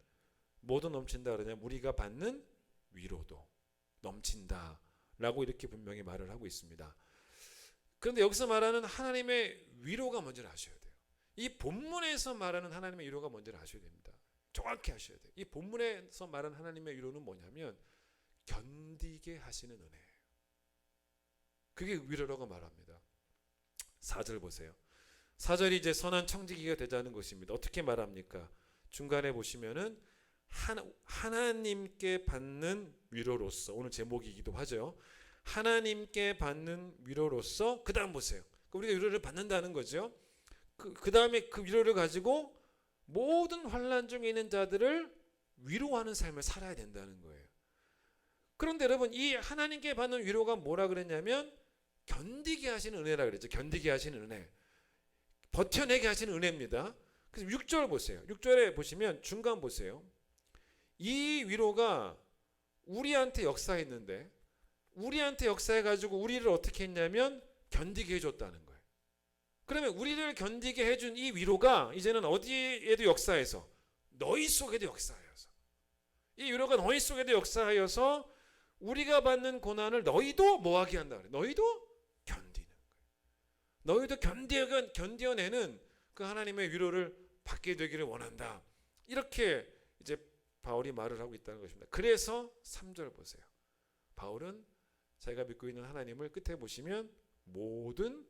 뭐도 넘친다 그러냐면 우리가 받는 위로도 넘친다 라고 이렇게 분명히 말을 하고 있습니다. 그런데 여기서 말하는 하나님의 위로가 뭔지를 아셔야 돼요. 이 본문에서 말하는 하나님의 위로가 뭔지를 아셔야 됩니다. 정확히 아셔야 돼요. 이 본문에서 말하는 하나님의 위로는 뭐냐면 견디게 하시는 은혜예요. 그게 위로라고 말합니다. 4절 보세요. 4절이 이제 선한 청지기가 되자는 것입니다. 어떻게 말합니까? 중간에 보시면은 하나님께 받는 위로로서, 오늘 제목이기도 하죠. 하나님께 받는 위로로서, 그 다음 보세요. 우리가 위로를 받는다는 거죠. 그 다음에 그 위로를 가지고 모든 환난 중에 있는 자들을 위로하는 삶을 살아야 된다는 거예요. 그런데 여러분, 이 하나님께 받는 위로가 뭐라 그랬냐면 견디게 하시는 은혜라 그랬죠. 견디게 하시는 은혜, 버텨내게 하시는 은혜입니다. 그래서 6절 보세요. 6절에 보시면 중간 보세요. 이 위로가 우리한테 역사했는데, 우리한테 역사해가지고 우리를 어떻게 했냐면 견디게 해줬다는 거예요. 그러면 우리를 견디게 해준 이 위로가 이제는 어디에도 역사해서, 너희 속에도 역사하여서, 이 위로가 너희 속에도 역사하여서 우리가 받는 고난을 너희도 뭐하게 한다 그래요. 너희도 견디는 거예요. 너희도 견뎌내는 그 하나님의 위로를 받게 되기를 원한다. 이렇게 이제 바울이 말을 하고 있다는 것입니다. 그래서 3절 보세요. 바울은 자기가 믿고 있는 하나님을 끝에 보시면 모든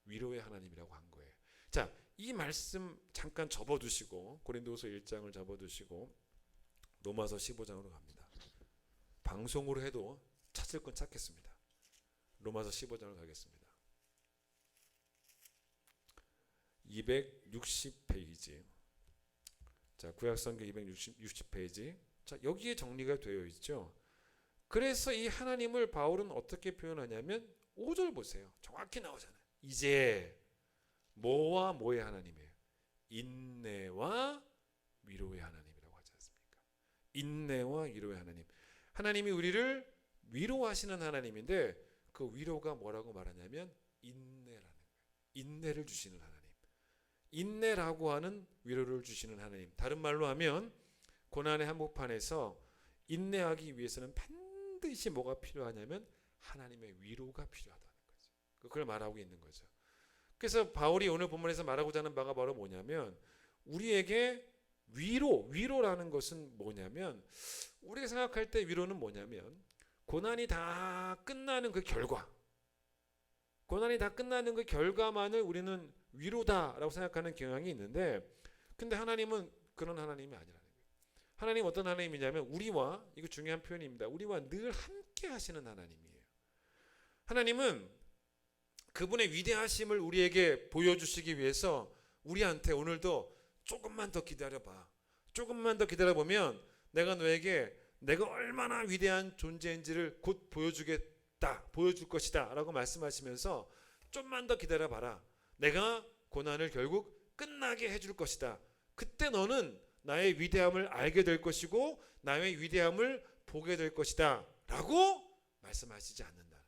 위로의 하나님이라고 한 거예요. 자, 이 말씀 잠깐 접어두시고 고린도후서 1장을 접어두시고 로마서 15장으로 갑니다. 방송으로 해도 찾을 건 찾겠습니다. 로마서 15장을 가겠습니다. 260페이지. 자, 구약성경 260페이지. 자, 여기에 정리가 되어 있죠. 그래서 이 하나님을 바울은 어떻게 표현하냐면 5절 보세요. 정확히 나오잖아요. 이제 뭐와 뭐의 하나님이에요? 인내와 위로의 하나님이라고 하지 않습니까? 인내와 위로의 하나님. 하나님이 우리를 위로하시는 하나님인데 그 위로가 뭐라고 말하냐면 인내라는 거예요. 인내를 주시는 하나님. 인내라고 하는 위로를 주시는 하나님. 다른 말로 하면 고난의 한복판에서 인내하기 위해서는 반드시 뭐가 필요하냐면 하나님의 위로가 필요하다는 거죠. 그걸 말하고 있는 거죠. 그래서 바울이 오늘 본문에서 말하고자 하는 바가 바로 뭐냐면 우리에게 위로라는 것은 뭐냐면 우리가 생각할 때 위로는 뭐냐면 고난이 다 끝나는 그 결과, 고난이 다 끝나는 그 결과만을 우리는 위로다라고 생각하는 경향이 있는데, 근데 하나님은 그런 하나님이 아니라는 거예요. 하나님 어떤 하나님이냐면 우리와, 이거 중요한 표현입니다, 우리와 늘 함께 하시는 하나님이에요. 하나님은 그분의 위대하심을 우리에게 보여주시기 위해서 우리한테 오늘도 조금만 더 기다려봐, 조금만 더 기다려보면 내가 너에게 내가 얼마나 위대한 존재인지를 곧 보여줄 것이다 라고 말씀하시면서 좀만 더 기다려봐라, 내가 고난을 결국 끝나게 해줄 것이다, 그때 너는 나의 위대함을 알게 될 것이고 나의 위대함을 보게 될 것이다 라고 말씀하시지 않는다는 거예요.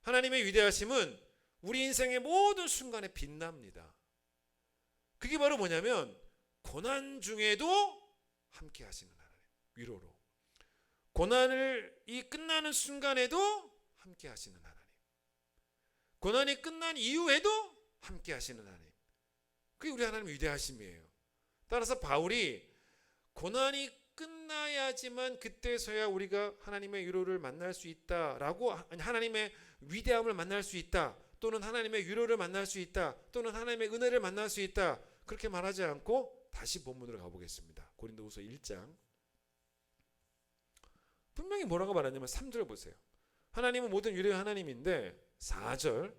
하나님의 위대하심은 우리 인생의 모든 순간에 빛납니다. 그게 바로 뭐냐면 고난 중에도 함께 하시는 하나님, 위로로. 고난을 이 끝나는 순간에도 함께 하시는 하나님, 고난이 끝난 이후에도 함께 하시는 하나님, 그게 우리 하나님 위대하심이에요. 따라서 바울이 고난이 끝나야지만 그때서야 우리가 하나님의 위로를 만날 수 있다라고, 하나님의 위대함을 만날 수 있다, 또는 하나님의 위로를 만날 수 있다, 또는 하나님의 은혜를 만날 수 있다, 그렇게 말하지 않고 다시 본문으로 가보겠습니다. 고린도후서 1장. 분명히 뭐라고 말하냐면 3절 보세요. 하나님은 모든 위로의 하나님인데 4절,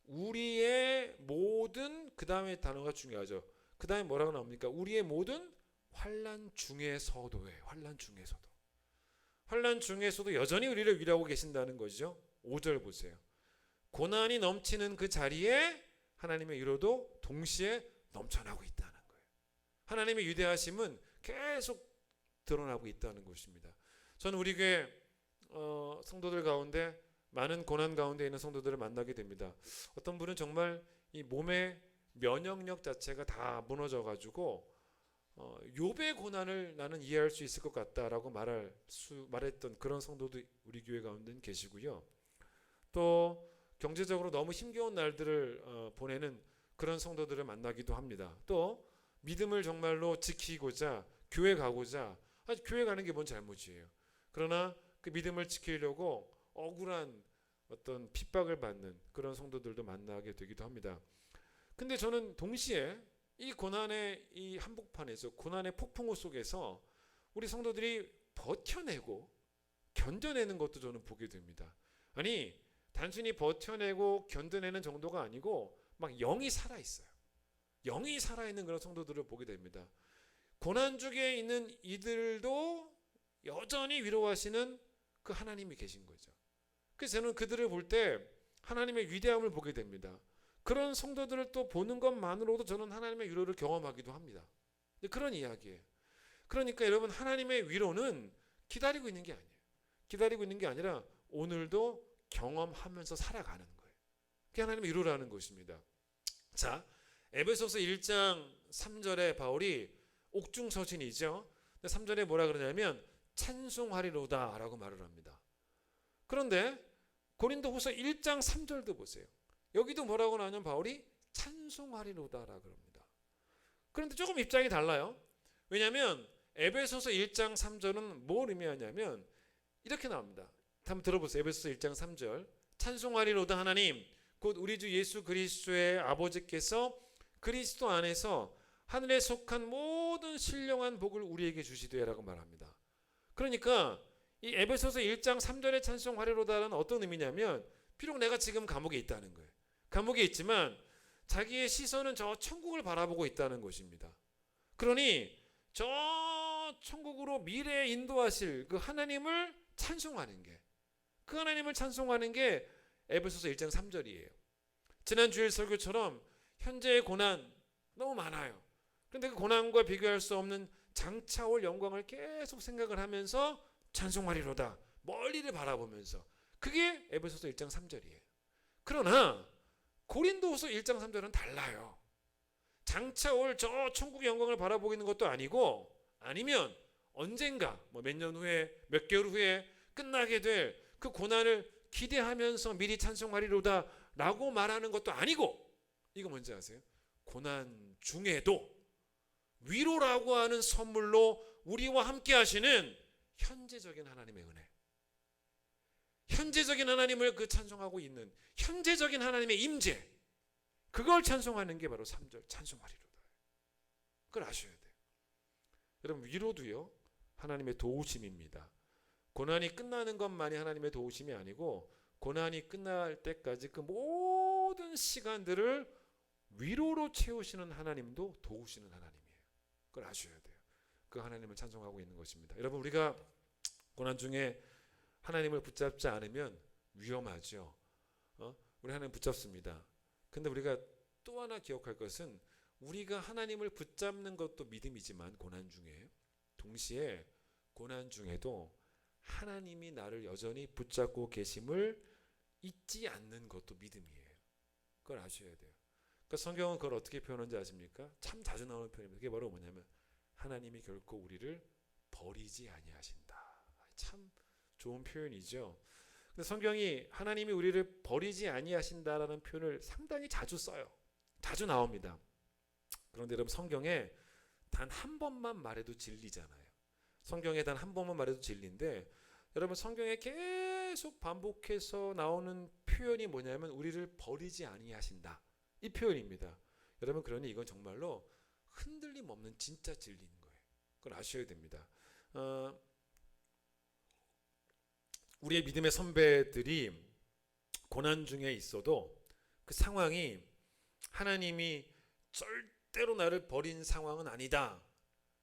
우리의 모든, 그 다음에 단어가 중요하죠. 그 다음에 뭐라고 나옵니까? 우리의 모든 환난 중에서도예요. 환난 중에서도. 환난 중에서도 여전히 우리를 위로하고 계신다는 거죠. 5절 보세요. 고난이 넘치는 그 자리에 하나님의 위로도 동시에 넘쳐나고 있다는 거예요. 하나님의 위대하심은 계속 드러나고 있다는 것입니다. 저는 우리 교회 성도들 가운데 많은 고난 가운데 있는 성도들을 만나게 됩니다. 어떤 분은 정말 이 몸의 면역력 자체가 다 무너져 가지고 욥의 고난을 나는 이해할 수 있을 것 같다라고 말했던 그런 성도도 우리 교회 가운데는 계시고요. 또 경제적으로 너무 힘겨운 날들을 보내는 그런 성도들을 만나기도 합니다. 또 믿음을 정말로 지키고자 교회 가고자, 교회 가는 게 뭔 잘못이에요. 그러나 그 믿음을 지키려고 억울한 어떤 핍박을 받는 그런 성도들도 만나게 되기도 합니다. 근데 저는 동시에 이 고난의 이 한복판에서, 고난의 폭풍우 속에서 우리 성도들이 버텨내고 견뎌내는 것도 저는 보게 됩니다. 아니, 단순히 버텨내고 견뎌내는 정도가 아니고 막 영이 살아있어요. 영이 살아있는 그런 성도들을 보게 됩니다. 고난 중에 있는 이들도 여전히 위로하시는 그 하나님이 계신 거죠. 그래서 저는 그들을 볼 때 하나님의 위대함을 보게 됩니다. 그런 성도들을 또 보는 것만으로도 저는 하나님의 위로를 경험하기도 합니다. 그런 이야기예요. 그러니까 여러분, 하나님의 위로는 기다리고 있는 게 아니에요. 기다리고 있는 게 아니라 오늘도 경험하면서 살아가는 거예요. 그게 하나님의 위로라는 것입니다. 자, 에베소서 1장 3절에 바울이 옥중서신이죠. 3절에 뭐라 그러냐면 찬송하리로다 라고 말을 합니다. 그런데 고린도후서 1장 3절도 보세요. 여기도 뭐라고 나오냐면 바울이 찬송하리로다 라고 합니다. 그런데 조금 입장이 달라요. 왜냐하면 에베소서 1장 3절은 뭘 의미하냐면 이렇게 나옵니다. 한번 들어보세요. 에베소서 1장 3절. 찬송하리로다 하나님 곧 우리 주 예수 그리스도의 아버지께서 그리스도 안에서 하늘에 속한 모든 신령한 복을 우리에게 주시되라고 말합니다. 그러니까 이 에베소서 1장 3절의 찬송하리로다는 어떤 의미냐면, 비록 내가 지금 감옥에 있다는 거예요. 감옥에 있지만 자기의 시선은 저 천국을 바라보고 있다는 것입니다. 그러니 저 천국으로 미래에 인도하실 그 하나님을 찬송하는 게, 그 하나님을 찬송하는 게 에베소서 1장 3절이에요. 지난 주일 설교처럼 현재의 고난 너무 많아요. 그런데 그 고난과 비교할 수 없는 장차올 영광을 계속 생각을 하면서 찬송하리로다, 멀리를 바라보면서, 그게 에베소서 1장 3절이에요. 그러나 고린도후서 1장 3절은 달라요. 장차올 저 천국의 영광을 바라보고 있는 것도 아니고, 아니면 언젠가 몇 년 후에, 몇 개월 후에 끝나게 될 그 고난을 기대하면서 미리 찬송하리로다 라고 말하는 것도 아니고, 이거 뭔지 아세요? 고난 중에도 위로라고 하는 선물로 우리와 함께 하시는 현재적인 하나님의 은혜, 현재적인 하나님을 그 찬송하고 있는 현재적인 하나님의 임재, 그걸 찬송하는 게 바로 3절 찬송하리로다. 그걸 아셔야 돼요. 여러분, 위로도요 하나님의 도우심입니다. 고난이 끝나는 것만이 하나님의 도우심이 아니고, 고난이 끝날 때까지 그 모든 시간들을 위로로 채우시는 하나님도 도우시는 하나님이에요. 그걸 아셔야 돼요. 그 하나님을 찬송하고 있는 것입니다. 여러분, 우리가 고난 중에 하나님을 붙잡지 않으면 위험하죠. 우리 하나님 붙잡습니다. 근데 우리가 또 하나 기억할 것은, 우리가 하나님을 붙잡는 것도 믿음이지만 고난 중에, 동시에 고난 중에도 하나님이 나를 여전히 붙잡고 계심을 잊지 않는 것도 믿음이에요. 그걸 아셔야 돼요. 그러니까 성경은 그걸 어떻게 표현하는지 아십니까? 참 자주 나오는 표현입니다. 그게 바로 뭐냐면 하나님이 결코 우리를 버리지 아니하신다. 참 좋은 표현이죠. 근데 성경이 하나님이 우리를 버리지 아니하신다라는 표현을 상당히 자주 써요. 자주 나옵니다. 그런데 여러분 성경에 단 한 번만 말해도 진리잖아요. 성경에 단 한 번만 말해도 진리인데 여러분 성경에 계속 반복해서 나오는 표현이 뭐냐면 우리를 버리지 아니하신다. 이 표현입니다. 여러분 그러니 이건 정말로 흔들림 없는 진짜 진리인 거예요. 그걸 아셔야 됩니다. 우리의 믿음의 선배들이 고난 중에 있어도 그 상황이 하나님이 절대로 나를 버린 상황은 아니다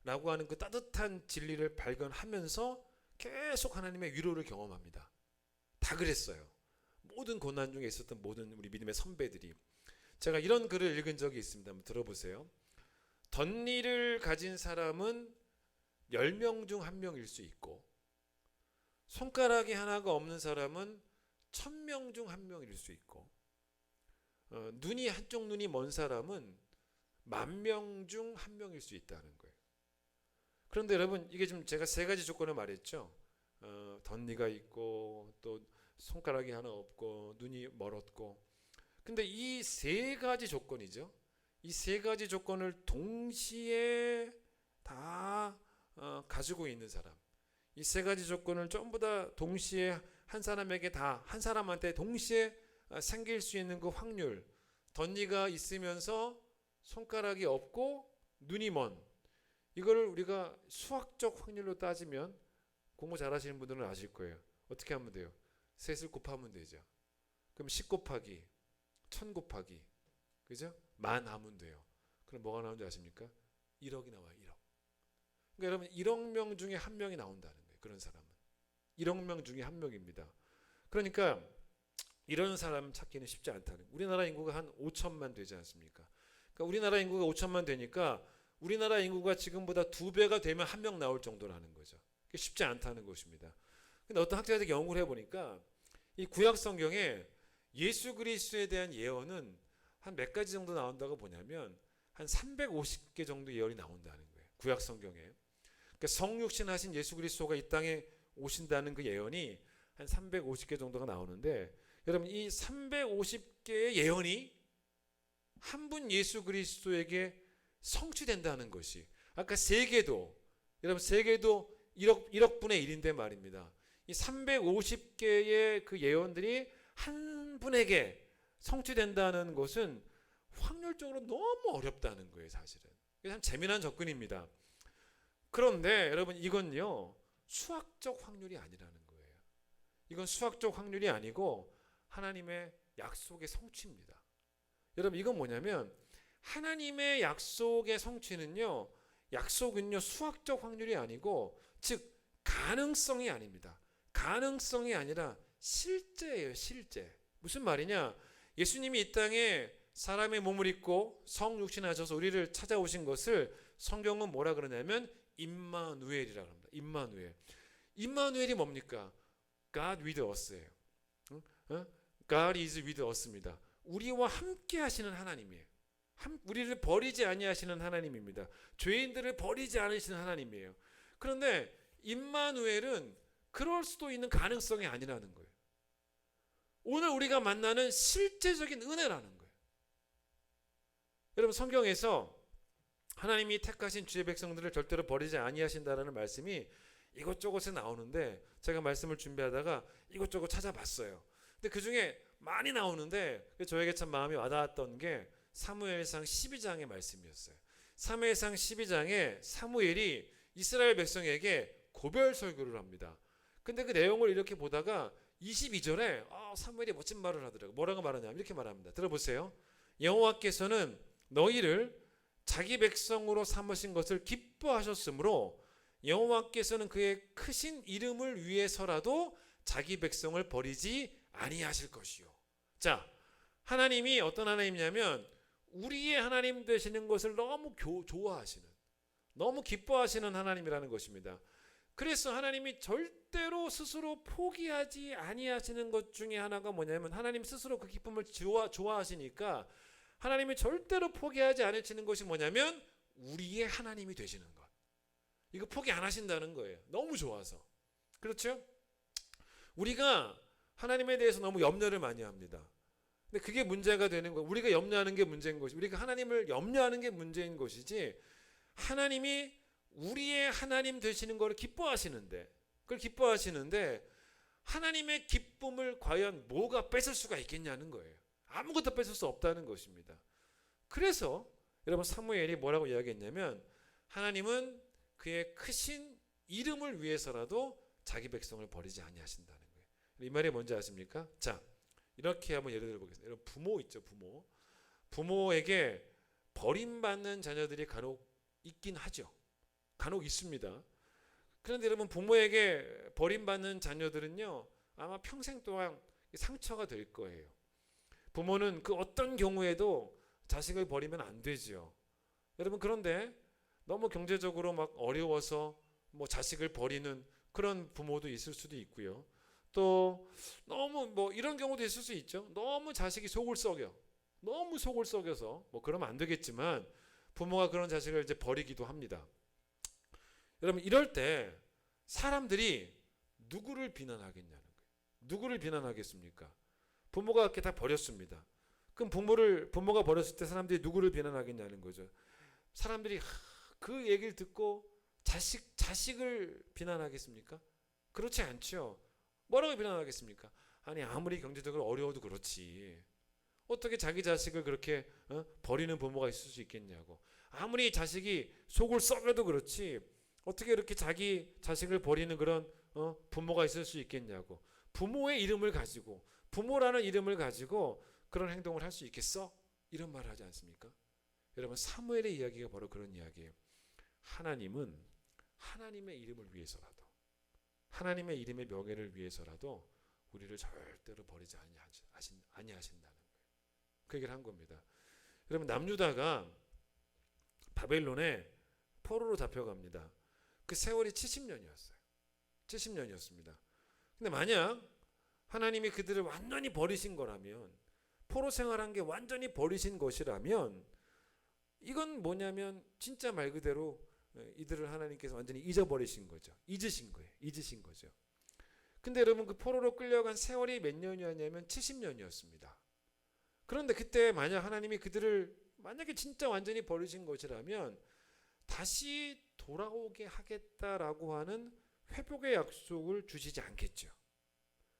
라고 하는 그 따뜻한 진리를 발견하면서 계속 하나님의 위로를 경험합니다. 다 그랬어요. 모든 고난 중에 있었던 모든 우리 믿음의 선배들이. 제가 이런 글을 읽은 적이 있습니다. 한번 들어보세요. 덧니를 가진 사람은 10명 중 1명일 수 있고 손가락이 하나가 없는 사람은 1000명 중 1명일 수 있고 눈이 한쪽 눈이 먼 사람은 10,000명 중 1명일 수 있다는 거예요. 그런데 여러분 이게 좀 제가 세 가지 조건을 말했죠. 덧니가 있고 또 손가락이 하나 없고 눈이 멀었고. 근데 이 세 가지 조건이죠. 이 세 가지 조건을 동시에 다 가지고 있는 사람. 이 세 가지 조건을 전부 다 동시에 한 사람에게 다 한 사람한테 동시에 생길 수 있는 그 확률. 덧니가 있으면서 손가락이 없고 눈이 먼. 이걸 우리가 수학적 확률로 따지면 공부 잘하시는 분들은 아실 거예요. 어떻게 하면 돼요? 셋을 곱하면 되죠. 그럼 10 곱하기 1000 곱하기 그죠? 만 하면 돼요. 그럼 뭐가 나오는지 아십니까? 1억이 나와요. 1억. 그러니까 여러분 1억 명 중에 한 명이 나온다는 거예요. 그런 사람은 1억 명 중에 한 명입니다. 그러니까 이런 사람 찾기는 쉽지 않다는 거예요. 우리나라 인구가 한 5천만 되지 않습니까? 그러니까 우리나라 인구가 5천만 되니까 우리나라 인구가 지금보다 2배가 되면 한 명 나올 정도라는 거죠. 그게 쉽지 않다는 것입니다. 근데 어떤 학자들이 연구를 해보니까 이 구약 성경에 예수 그리스도에 대한 예언은 한 몇 가지 정도 나온다고 보냐면 한 350개 정도 예언이 나온다는 거예요. 구약 성경에. 그러니까 성육신 하신 예수 그리스도가 이 땅에 오신다는 그 예언이 한 350개 정도가 나오는데 여러분 이 350개의 예언이 한 분 예수 그리스도에게 성취된다는 것이 아까 세계도 여러분 세계도 1억 분의 1인데 말입니다. 이 350개의 그 예언들이 한 분에게 성취된다는 것은 확률적으로 너무 어렵다는 거예요, 사실은. 이게 참 재미난 접근입니다. 그런데 여러분 이건요 수학적 확률이 아니라는 거예요. 이건 수학적 확률이 아니고 하나님의 약속의 성취입니다. 여러분 이건 뭐냐면 하나님의 약속의 성취는요 약속은요 수학적 확률이 아니고 즉 가능성이 아닙니다. 가능성이 아니라 실제예요. 실제. 무슨 말이냐? 예수님이 이 땅에 사람의 몸을 입고 성육신하셔서 우리를 찾아오신 것을 성경은 뭐라 그러냐면 임마누엘이라고 합니다. 임마누엘. 임마누엘이 뭡니까? God with us예요. God is with us입니다. 우리와 함께 하시는 하나님이에요. 우리를 버리지 아니하시는 하나님입니다. 죄인들을 버리지 않으시는 하나님이에요. 그런데 임마누엘은 그럴 수도 있는 가능성이 아니라는 거예요. 오늘 우리가 만나는 실제적인 은혜라는 거예요. 여러분 성경에서 하나님이 택하신 주의 백성들을 절대로 버리지 아니하신다라는 말씀이 이것저것에 나오는데 제가 말씀을 준비하다가 이것저것 찾아봤어요. 근데 그중에 많이 나오는데 저에게 참 마음이 와닿았던 게 사무엘상 12장의 말씀이었어요. 사무엘상 12장에 사무엘이 이스라엘 백성에게 고별 설교를 합니다. 근데 그 내용을 이렇게 보다가 22절에 사무엘이 멋진 말을 하더라고요. 뭐라고 말하냐면 이렇게 말합니다. 들어보세요. 여호와께서는 너희를 자기 백성으로 삼으신 것을 기뻐하셨으므로 여호와께서는 그의 크신 이름을 위해서라도 자기 백성을 버리지 아니하실 것이요. 자, 하나님이 어떤 하나님이냐면 우리의 하나님 되시는 것을 너무 좋아하시는, 너무 기뻐하시는 하나님이라는 것입니다. 그래서 하나님이 절대로 스스로 포기하지 아니하시는 것 중에 하나가 뭐냐면 하나님 스스로 그 기쁨을 좋아하시니까 하나님이 절대로 포기하지 않으시는 것이 뭐냐면 우리의 하나님이 되시는 것. 이거 포기 안 하신다는 거예요. 너무 좋아서. 그렇죠? 우리가 하나님에 대해서 너무 염려를 많이 합니다. 근데 그게 문제가 되는 거예요. 우리가 염려하는 게 문제인 것이, 우리가 하나님을 염려하는 게 문제인 것이지, 하나님이 우리의 하나님 되시는 것을 기뻐하시는데, 그걸 기뻐하시는데 하나님의 기쁨을 과연 뭐가 뺏을 수가 있겠냐는 거예요. 아무것도 뺏을 수 없다는 것입니다. 그래서 여러분 사무엘이 뭐라고 이야기했냐면, 하나님은 그의 크신 이름을 위해서라도 자기 백성을 버리지 아니하신다는 거예요. 이 말이 뭔지 아십니까? 자, 이렇게 한번 예를 들어 보겠습니다. 여러분 부모 있죠, 부모. 부모에게 버림받는 자녀들이 간혹 있긴 하죠. 간혹 있습니다. 그런데 여러분 부모에게 버림받는 자녀들은요, 아마 평생 동안 상처가 될 거예요. 부모는 그 어떤 경우에도 자식을 버리면 안 되죠. 여러분 그런데 너무 경제적으로 막 어려워서 뭐 자식을 버리는 그런 부모도 있을 수도 있고요. 또 너무 뭐 이런 경우도 있을 수 있죠. 너무 자식이 속을 썩여. 너무 속을 썩여서 뭐 그러면 안 되겠지만 부모가 그런 자식을 이제 버리기도 합니다. 여러분 이럴 때 사람들이 누구를 비난하겠냐는 거예요. 누구를 비난하겠습니까? 부모가 이렇게 다 버렸습니다. 그럼 부모가 버렸을 때 사람들이 누구를 비난하겠냐는 거죠. 사람들이 그 얘기를 듣고 자식을 비난하겠습니까? 그렇지 않죠. 뭐라고 비난하겠습니까? 아니 아무리 경제적으로 어려워도 그렇지. 어떻게 자기 자식을 그렇게 버리는 부모가 있을 수 있겠냐고. 아무리 자식이 속을 썩여도 그렇지. 어떻게 이렇게 자기 자식을 버리는 그런 부모가 있을 수 있겠냐고. 부모의 이름을 가지고, 부모라는 이름을 가지고 그런 행동을 할 수 있겠어? 이런 말을 하지 않습니까? 여러분 사무엘의 이야기가 바로 그런 이야기예요. 하나님은 하나님의 이름을 위해서라도, 하나님의 이름의 명예를 위해서라도 우리를 절대로 버리지 아니하신다는 거예요. 그 얘기를 한 겁니다. 여러분 남유다가 바벨론에 포로로 잡혀갑니다. 그 세월이 70년이었어요. 70년이었습니다. 근데 만약 하나님이 그들을 완전히 버리신 거라면, 포로 생활한 게 완전히 버리신 것이라면, 이건 뭐냐면 진짜 말 그대로 이들을 하나님께서 완전히 잊어버리신 거죠. 잊으신 거예요. 잊으신 거죠. 근데 여러분 그 포로로 끌려간 세월이 몇 년이었냐면 70년이었습니다. 그런데 그때 만약 하나님이 그들을 만약에 진짜 완전히 버리신 것이라면 다시 돌아오게 하겠다라고 하는 회복의 약속을 주시지 않겠죠.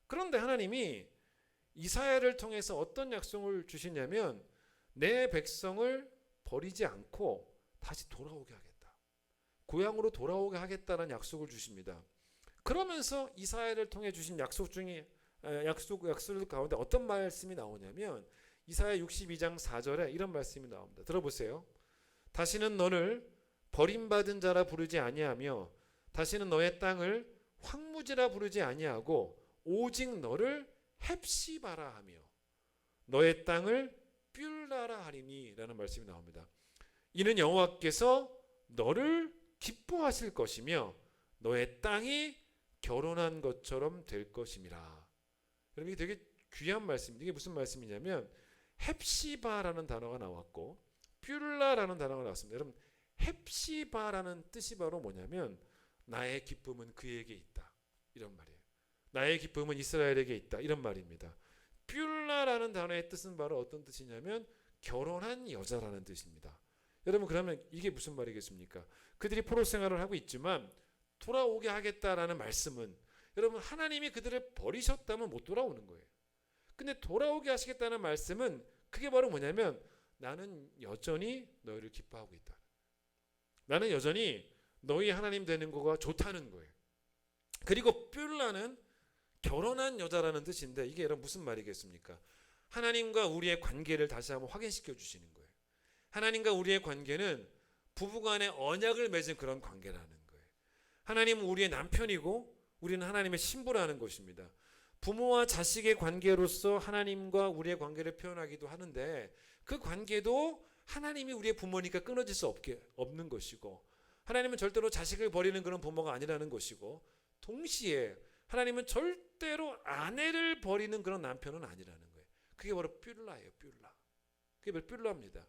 그런데 하나님이 이사야를 통해서 어떤 약속을 주시냐면, 내 백성을 버리지 않고 다시 돌아오게 하겠다. 고향으로 돌아오게 하겠다는 약속을 주십니다. 그러면서 이사야를 통해 주신 약속 중에 약속 가운데 어떤 말씀이 나오냐면 이사야 62장 4절에 이런 말씀이 나옵니다. 들어보세요. 다시는 너를 버림받은 자라 부르지 아니하며 다시는 너의 땅을 황무지라 부르지 아니하고 오직 너를 헵시바라 하며 너의 땅을 뷸라라 하리니 라는 말씀이 나옵니다. 이는 여호와께서 너를 기뻐하실 것이며 너의 땅이 결혼한 것처럼 될 것임이라. 여러분 이게 되게 귀한 말씀입니다. 이게 무슨 말씀이냐면 헵시바라는 단어가 나왔고 뷸라라는 단어가 나왔습니다. 여러분 헵시바라는 뜻이 바로 뭐냐면 나의 기쁨은 그에게 있다. 이런 말이에요. 나의 기쁨은 이스라엘에게 있다. 이런 말입니다. 뷸라라는 단어의 뜻은 바로 어떤 뜻이냐면 결혼한 여자라는 뜻입니다. 여러분 그러면 이게 무슨 말이겠습니까? 그들이 포로 생활을 하고 있지만 돌아오게 하겠다라는 말씀은 여러분 하나님이 그들을 버리셨다면 못 돌아오는 거예요. 근데 돌아오게 하시겠다는 말씀은 그게 바로 뭐냐면 나는 여전히 너희를 기뻐하고 있다. 나는 여전히 너희 하나님 되는 거가 좋다는 거예요. 그리고 뷸라는 결혼한 여자라는 뜻인데 이게 여러분 무슨 말이겠습니까? 하나님과 우리의 관계를 다시 한번 확인시켜 주시는 거예요. 하나님과 우리의 관계는 부부간의 언약을 맺은 그런 관계라는 거예요. 하나님은 우리의 남편이고 우리는 하나님의 신부라는 것입니다. 부모와 자식의 관계로서 하나님과 우리의 관계를 표현하기도 하는데 그 관계도 하나님이 우리의 부모니까 끊어질 수 없는 것이고 하나님은 절대로 자식을 버리는 그런 부모가 아니라는 것이고 동시에 하나님은 절대로 아내를 버리는 그런 남편은 아니라는 거예요. 그게 바로 뷸라예요. 뷸라. 그게 필요합니다.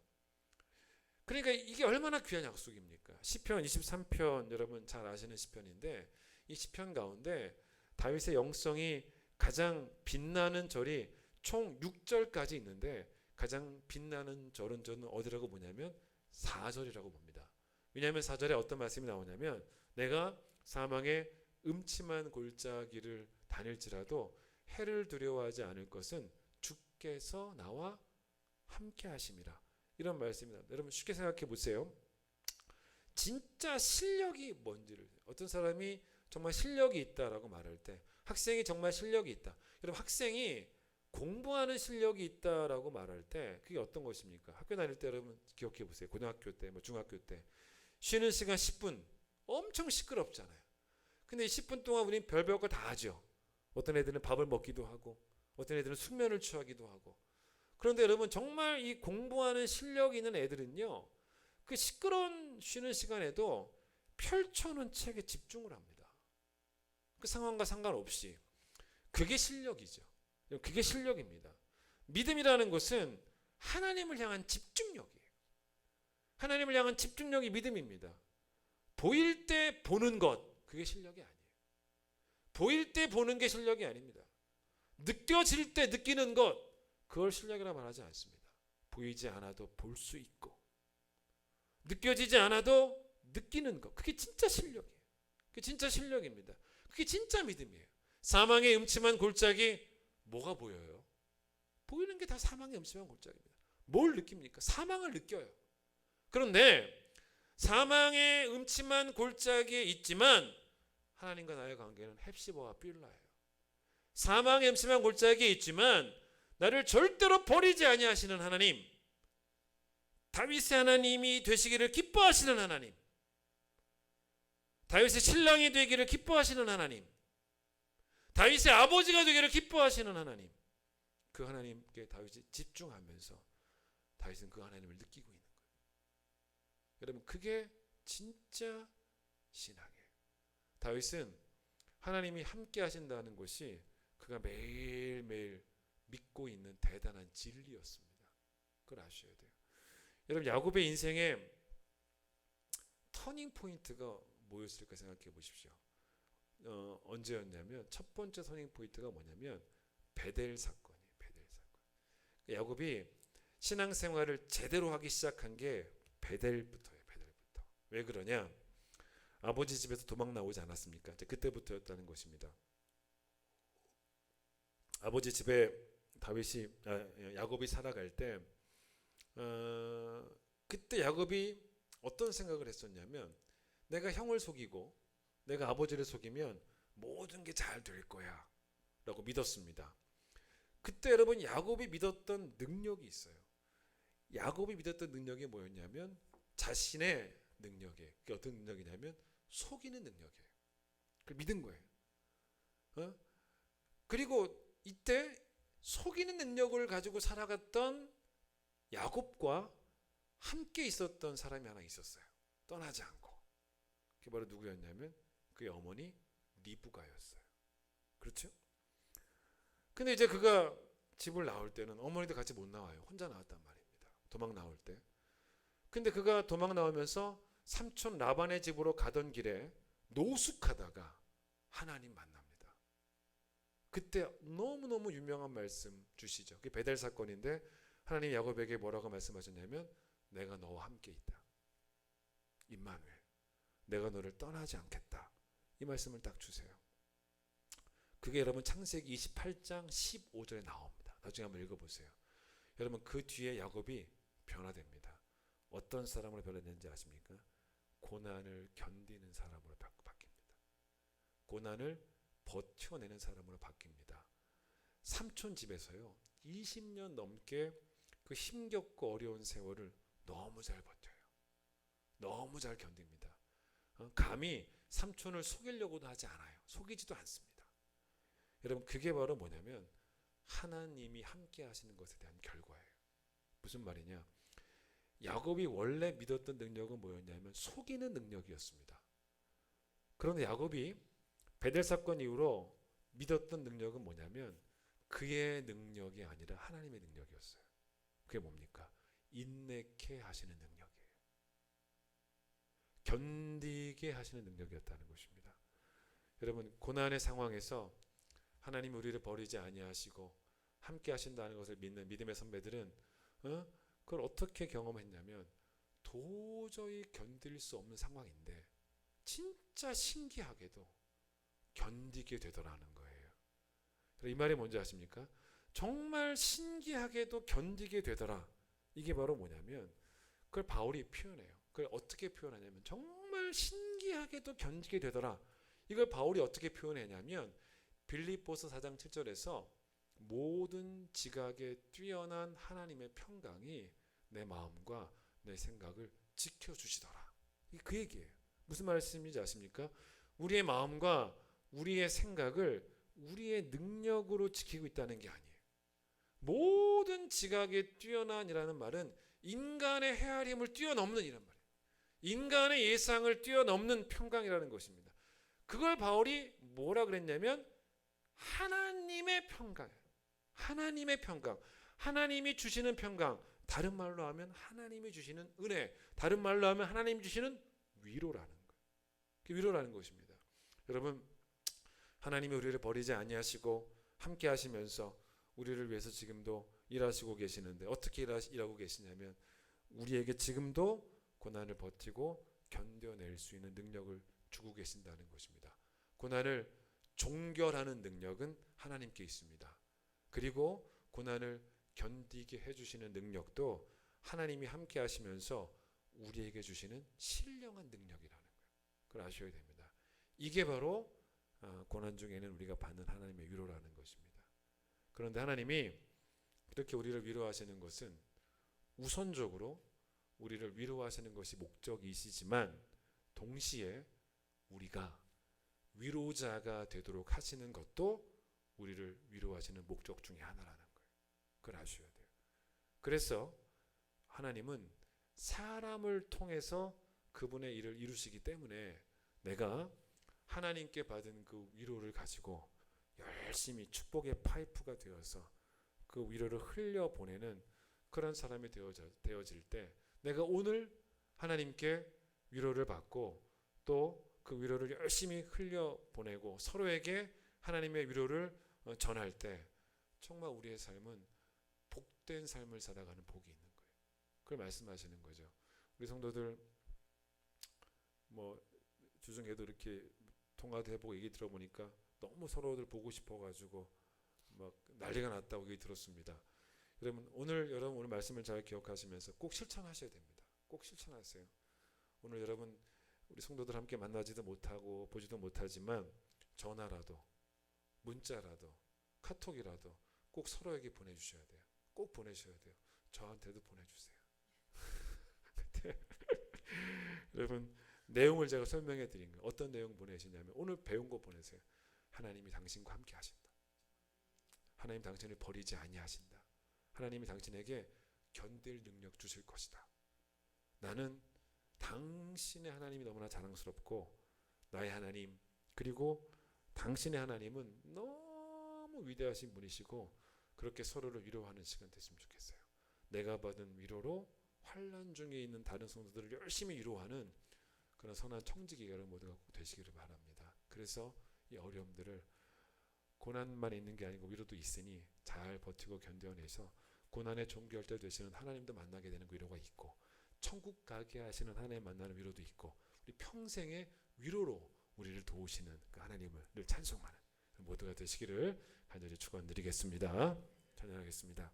그러니까 이게 얼마나 귀한 약속입니까? 시편 23편 여러분 잘 아시는 시편인데 이 시편 가운데 다윗의 영성이 가장 빛나는 절이 총 6절까지 있는데 가장 빛나는 절은 저는 어디라고 보냐면 4절이라고 봅니다. 왜냐하면 4절에 어떤 말씀이 나오냐면 내가 사망의 음침한 골짜기를 다닐지라도 해를 두려워하지 않을 것은 주께서 나와 함께 하심이라. 이런 말씀입니다. 여러분 쉽게 생각해 보세요. 진짜 실력이 뭔지를 어떤 사람이 정말 실력이 있다라고 말할 때 학생이 정말 실력이 있다. 여러분 학생이 공부하는 실력이 있다라고 말할 때 그게 어떤 것입니까? 학교 다닐 때 여러분 기억해 보세요. 고등학교 때, 중학교 때 쉬는 시간 10분 엄청 시끄럽잖아요. 근데 이 10분 동안 우리는 별별 거 다 하죠. 어떤 애들은 밥을 먹기도 하고 어떤 애들은 숙면을 취하기도 하고. 그런데 여러분 정말 이 공부하는 실력이 있는 애들은요. 그 시끄러운 쉬는 시간에도 펼쳐놓은 책에 집중을 합니다. 그 상황과 상관없이. 그게 실력이죠. 그게 실력입니다. 믿음이라는 것은 하나님을 향한 집중력이에요. 하나님을 향한 집중력이 믿음입니다. 보일 때 보는 것, 그게 실력이 아니에요. 보일 때 보는 게 실력이 아닙니다. 느껴질 때 느끼는 것, 그걸 실력이라 말하지 않습니다. 보이지 않아도 볼 수 있고 느껴지지 않아도 느끼는 것, 그게 진짜 실력이에요. 그게 진짜 실력입니다. 그게 진짜 믿음이에요. 사망의 음침한 골짜기, 뭐가 보여요? 보이는 게 다 사망의 음침한 골짜기입니다. 뭘 느낍니까? 사망을 느껴요. 그런데 사망의 음침한 골짜기에 있지만 하나님과 나의 관계는 헵시버와 빌라예요. 사망의 음침한 골짜기에 있지만 나를 절대로 버리지 아니하시는 하나님, 다윗의 하나님이 되시기를 기뻐하시는 하나님, 다윗의 신랑이 되기를 기뻐하시는 하나님, 다윗의 아버지가 되기를 기뻐하시는 하나님, 그 하나님께 다윗이 집중하면서 다윗은 그 하나님을 느끼고 있는 거예요. 여러분 그게 진짜 신앙이에요. 다윗은 하나님이 함께 하신다는 것이 그가 매일매일 믿고 있는 대단한 진리였습니다. 그걸 아셔야 돼요. 여러분 야곱의 인생에 터닝 포인트가 뭐였을까 생각해 보십시오. 언제였냐면 첫 번째 터닝 포인트가 뭐냐면 베델 사건이에요. 베델 사건. 야곱이 신앙생활을 제대로 하기 시작한 게 베델부터예요. 베델부터. 왜 그러냐? 아버지 집에서 도망 나오지 않았습니까? 그때부터였다는 것입니다. 아버지 집에 야곱이 살아갈 때 그때 야곱이 어떤 생각을 했었냐면 내가 형을 속이고 내가 아버지를 속이면 모든 게 잘 될 거야 라고 믿었습니다. 그때 여러분 야곱이 믿었던 능력이 있어요. 야곱이 믿었던 능력이 뭐였냐면 자신의 능력에, 그게 어떤 능력이냐면 속이는 능력이에요. 그걸 믿은 거예요. 그리고 이때 속이는 능력을 가지고 살아갔던 야곱과 함께 있었던 사람이 하나 있었어요. 떠나지 않고. 그게 바로 누구였냐면 그의 어머니 리브가였어요. 그렇죠? 근데 이제 그가 집을 나올 때는 어머니도 같이 못 나와요. 혼자 나왔단 말입니다. 도망 나올 때. 근데 그가 도망 나오면서 삼촌 라반의 집으로 가던 길에 노숙하다가 하나님 만납니다. 그때 너무너무 유명한 말씀 주시죠. 그게 베델 사건인데 하나님 야곱에게 뭐라고 말씀하셨냐면 내가 너와 함께 있다. 임마누엘, 내가 너를 떠나지 않겠다. 이 말씀을 딱 주세요. 그게 여러분 창세기 28장 15절에 나옵니다. 나중에 한번 읽어보세요. 여러분 그 뒤에 야곱이 변화됩니다. 어떤 사람으로 변화되는지 아십니까? 고난을 견디는 사람으로 바뀝니다. 고난을 버텨내는 사람으로 바뀝니다. 삼촌 집에서요 20년 넘게 그 힘겹고 어려운 세월을 너무 잘 버텨요. 너무 잘 견딥니다. 감히 삼촌을 속이려고도 하지 않아요. 속이지도 않습니다. 여러분 그게 바로 뭐냐면 하나님이 함께 하시는 것에 대한 결과예요. 무슨 말이냐? 야곱이 원래 믿었던 능력은 뭐였냐면 속이는 능력이었습니다. 그런데 야곱이 베델 사건 이후로 믿었던 능력은 뭐냐면 그의 능력이 아니라 하나님의 능력이었어요. 그게 뭡니까? 인내케 하시는 능력이에요. 견디게 하시는 능력이었다는 것입니다. 여러분, 고난의 상황에서 하나님이 우리를 버리지 아니하시고 함께 하신다는 것을 믿는 믿음의 선배들은 그걸 어떻게 경험했냐면, 도저히 견딜 수 없는 상황인데 진짜 신기하게도 견디게 되더라는 거예요. 이 말이 뭔지 아십니까? 정말 신기하게도 견디게 되더라. 이게 바로 뭐냐면, 그걸 바울이 표현해요. 그걸 어떻게 표현하냐면, 정말 신기하게도 견디게 되더라. 이걸 바울이 어떻게 표현했냐면, 빌립보서 4장 7절에서 모든 지각에 뛰어난 하나님의 평강이 내 마음과 내 생각을 지켜주시더라. 이게 그 얘기예요. 무슨 말씀인지 아십니까? 우리의 마음과 우리의 생각을 우리의 능력으로 지키고 있다는 게 아니에요. 모든 지각에 뛰어난이라는 말은 인간의 헤아림을 뛰어넘는 이란 말이에요. 인간의 예상을 뛰어넘는 평강이라는 것입니다. 그걸 바울이 뭐라 그랬냐면 하나님의 평강이에요. 하나님의 평강, 하나님이 주시는 평강, 다른 말로 하면 하나님이 주시는 은혜, 다른 말로 하면 하나님이 주시는 위로라는 거예요. 위로라는 것입니다. 여러분, 하나님이 우리를 버리지 아니하시고 함께 하시면서 우리를 위해서 지금도 일하시고 계시는데, 어떻게 일하고 계시냐면 우리에게 지금도 고난을 버티고 견뎌낼 수 있는 능력을 주고 계신다는 것입니다. 고난을 종결하는 능력은 하나님께 있습니다. 그리고 고난을 견디게 해주시는 능력도 하나님이 함께 하시면서 우리에게 주시는 신령한 능력이라는 거예요. 그걸 아셔야 됩니다. 이게 바로 고난 중에는 우리가 받는 하나님의 위로라는 것입니다. 그런데 하나님이 이렇게 우리를 위로하시는 것은 우선적으로 우리를 위로하시는 것이 목적이시지만, 동시에 우리가 위로자가 되도록 하시는 것도 우리를 위로하시는 목적 중에 하나라는 거예요. 그걸 아셔야 돼요. 그래서 하나님은 사람을 통해서 그분의 일을 이루시기 때문에 내가 하나님께 받은 그 위로를 가지고 열심히 축복의 파이프가 되어서 그 위로를 흘려보내는 그런 사람이 되어질 때, 내가 오늘 하나님께 위로를 받고 또 그 위로를 열심히 흘려보내고 서로에게 하나님의 위로를 전할 때, 정말 우리의 삶은 복된 삶을 살아가는 복이 있는 거예요. 그걸 말씀하시는 거죠. 우리 성도들 주중에도 이렇게 통화도 해보고 얘기 들어보니까 너무 서로들 보고 싶어가지고 막 난리가 났다고 얘기 들었습니다. 여러분 오늘 말씀을 잘 기억하시면서 꼭 실천하셔야 됩니다. 꼭 실천하세요. 오늘 여러분, 우리 성도들 함께 만나지도 못하고 보지도 못하지만 전화라도 문자라도 카톡이라도 꼭 서로에게 보내주셔야 돼요. 꼭 보내셔야 돼요. 저한테도 보내주세요. 여러분, 내용을 제가 설명해 드린 거예요. 어떤 내용 보내시냐면, 오늘 배운 거 보내세요. 하나님이 당신과 함께 하신다. 하나님 당신을 버리지 아니하신다. 하나님이 당신에게 견딜 능력 주실 것이다. 나는 당신의 하나님이 너무나 자랑스럽고, 나의 하나님, 그리고 당신의 하나님은 너무 위대하신 분이시고, 그렇게 서로를 위로하는 시간 됐으면 좋겠어요. 내가 받은 위로로 환난 중에 있는 다른 성도들을 열심히 위로하는 그런 선한 청지기가 여러분 모두가 꼭 되시기를 바랍니다. 그래서 이 어려움들을, 고난만 있는 게 아니고 위로도 있으니 잘 버티고 견뎌내서 고난의 종결 때 되시는 하나님도 만나게 되는 위로가 있고, 천국 가게 하시는 하나님 만나는 위로도 있고, 우리 평생의 위로로 우리를 도우시는 그 하나님을 늘 찬송하는 모두가 되시기를 간절히 축원드리겠습니다. 찬양하겠습니다.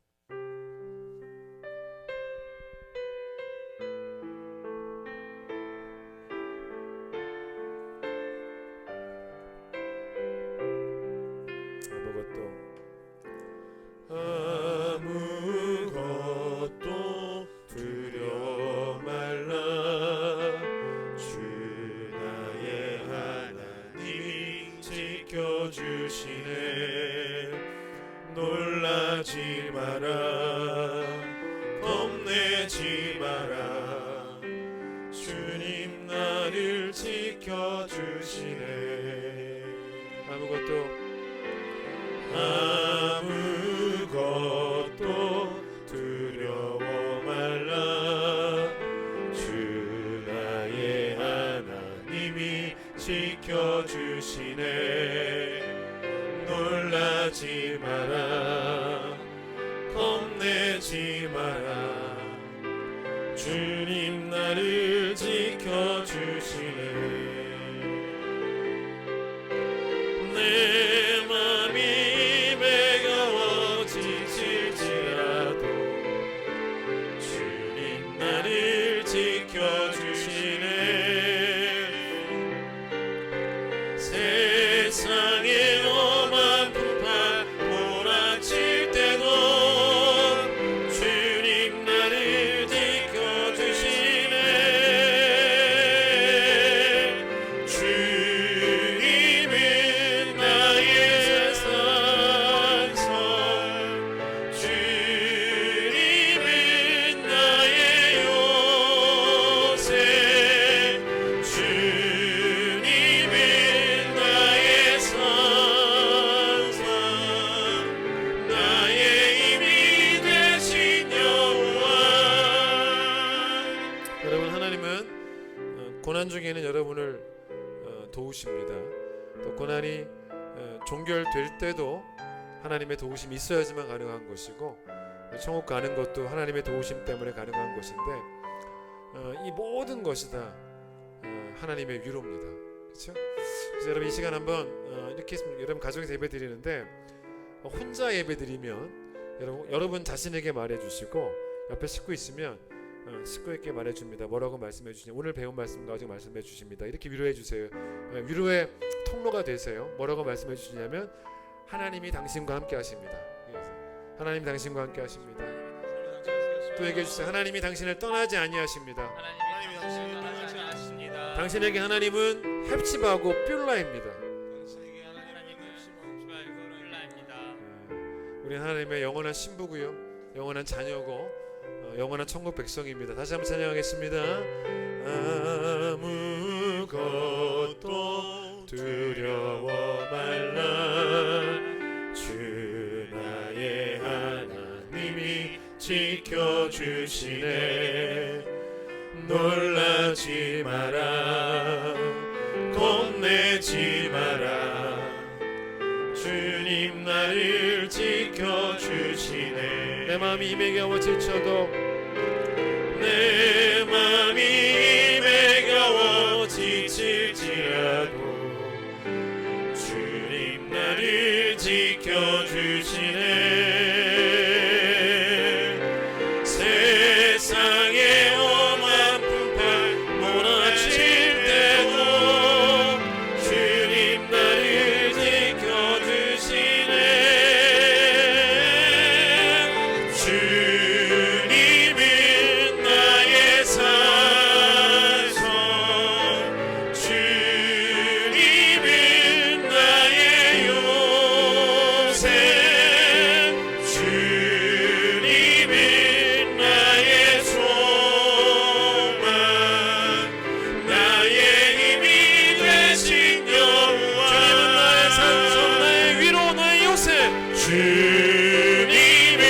아무것도 두려워 말라. 주 나의 하나님이 지켜주시네. 놀라지 마라, 겁내지 마라. 주님 나를 지켜주시네. 아무것도 두려워 말라. 주시네. 놀라지 마라, 겁내지 마라, 주님 나를 지켜주시네. 내 맘이 매가워 지칠지라도 주님 나를 지켜주시네. 세상의 험한 풍파 몰아칠 때도 주님 나를 지켜주시네. 주님은 나의 산성, 주님은 나의 요새, 주님은 나의 산성, 나의 힘이 되신 여호와. 여러분, 하나님은 고난 중에는 여러분을 도우십니다. 또 고난이 종결될 때도 하나님의 도우심이 있어야지만 가능한 것이고, 천국 가는 것도 하나님의 도우심 때문에 가능한 것인데, 이 모든 것이 다 하나님의 위로입니다. 그렇죠? 그래서 여러분, 이 시간 한번 이렇게 여러분 가정에서 예배 드리는데, 혼자 예배 드리면 여러분 자신에게 말해주시고, 옆에 식구 있으면 식구에게 말해줍니다. 뭐라고 말씀해 주시냐, 오늘 배운 말씀 가지고 말씀해 주십니다. 이렇게 위로해 주세요. 위로의 통로가 되세요. 뭐라고 말씀해 주시냐면, 하나님이 당신과 함께 하십니다. 하나님이 당신과 함께 하십니다. 또 얘기해 주세요. 하나님이 당신을 떠나지 아니하십니다. 하나님이 당신을 떠나지 않으십니다. 당신에게 하나님은 헵시바하고 뷸라입니다. 당신에게 하나님은 뷸라입니다. 우리는 하나님의 영원한 신부고요, 영원한 자녀고, 영원한 천국 백성입니다. 다시 한번 찬양하겠습니다. 아무것도 두려워 말라, 주 나의 하나님이 지켜주시네. 놀라지 마라, 겁내지 마라, 주님 나를 지켜주시네. 내 마음이 힘에 겨워 지쳐도, 내 마음이 힘에 겨워 지칠지라도 주님 나를 지켜주시네. 세상의 험한 풍파 몰아칠 때도 주님 나를 지켜주시네. 주님은 나의 산성, 주님은 나의 요새, 주님은 나의 소망, 나의 힘이 되신 여호와. 주님은 나의 산성, 나의 위로, 나의 요새, 주님은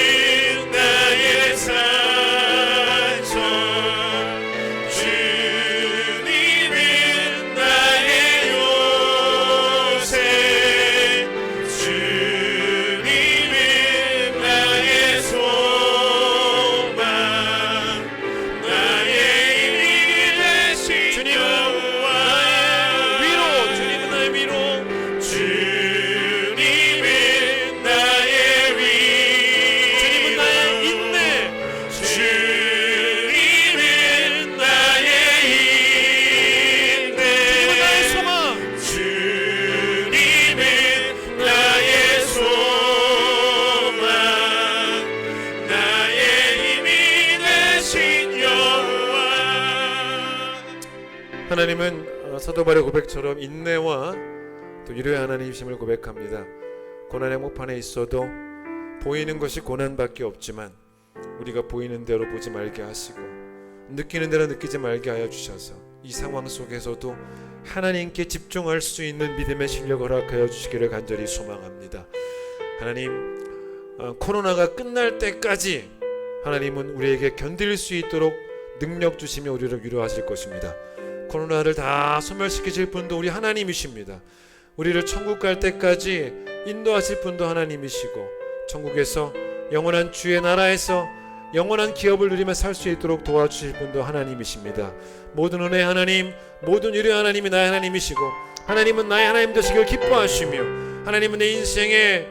나의 산성, 주님은 나의 요새, 주님은 나의 소망, 나의 힘이 되신 여호와. 위로, 주님은 나의 위로, 주님은 나의 위, 주님은 나의 인내, 주님은 나의 인내, 주님은 나의 소망, 주님은 나의 소망, 나의 힘이 되신 여호와. 하나님은 사도 바울의 고백처럼 인내와 또 위로의 하나님이심을 고백합니다. 고난의 목판에 있어도 보이는 것이 고난밖에 없지만 우리가 보이는 대로 보지 말게 하시고 느끼는 대로 느끼지 말게 하여 주셔서 이 상황 속에서도 하나님께 집중할 수 있는 믿음의 실력을 허락하여 주시기를 간절히 소망합니다. 하나님, 코로나가 끝날 때까지 하나님은 우리에게 견딜 수 있도록 능력 주시며 우리를 위로하실 것입니다. 코로나를 다 소멸시키실 분도 우리 하나님이십니다. 우리를 천국 갈 때까지 인도하실 분도 하나님이시고, 천국에서 영원한 주의 나라에서 영원한 기업을 누리며 살 수 있도록 도와주실 분도 하나님이십니다. 모든 은혜 하나님, 모든 유료 하나님이 나의 하나님이시고, 하나님은 나의 하나님 되시길 기뻐하시며, 하나님은 내 인생의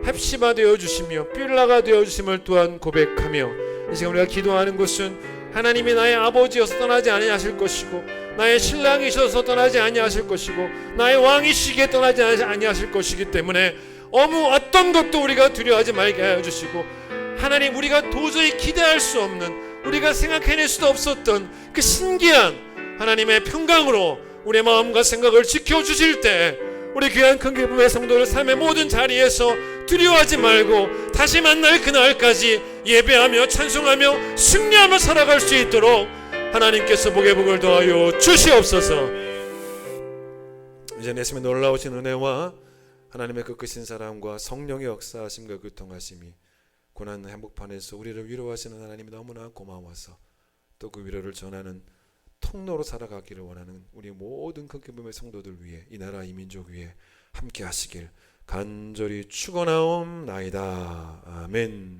헵시바 되어주시며 삘라가 되어주심을 또한 고백하며, 이 시간 우리가 기도하는 것은 하나님이 나의 아버지여서 떠나지 아니하실 것이고, 나의 신랑이셔서 떠나지 아니하실 것이고, 나의 왕이시기에 떠나지 아니하실 것이기 때문에 어떤 것도 우리가 두려워하지 말게 하여 주시고, 하나님, 우리가 도저히 기대할 수 없는, 우리가 생각해낼 수도 없었던 그 신기한 하나님의 평강으로 우리의 마음과 생각을 지켜주실 때, 우리 귀한 큰 기쁨의 성도들 삶의 모든 자리에서 두려워하지 말고 다시 만날 그날까지 예배하며 찬송하며 승리하며 살아갈 수 있도록 하나님께서 복의 복을 더하여 주시옵소서. 이제 예수님의 놀라우신 은혜와 하나님의 그 크신 사랑과 성령의 역사하심과 교통하심이 고난 행복판에서 우리를 위로하시는 하나님이 너무나 고마워서 또 그 위로를 전하는 통로로 살아가기를 원하는 우리 모든 큰 기쁨의 성도들 위해, 이 나라 이 민족 위에 함께 하시길 간절히 축원하옵나이다. 아멘.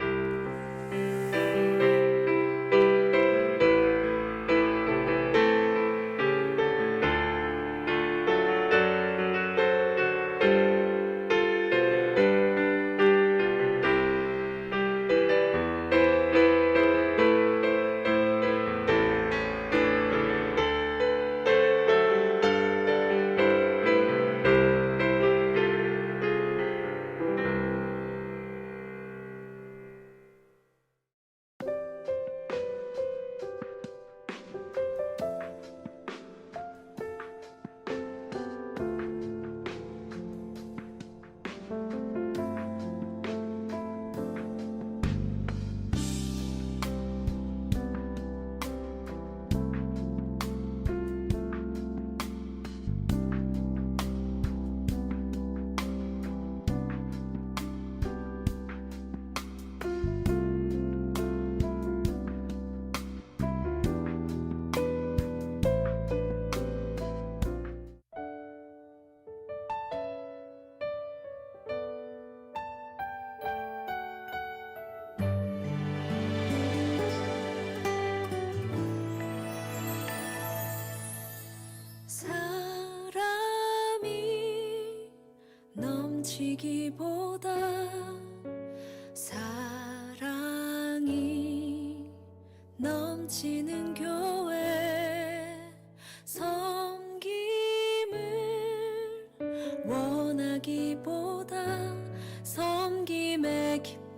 사람이 넘치기보다 사랑이 넘치는 교회, 섬김을 원하기보다 섬김의 기쁨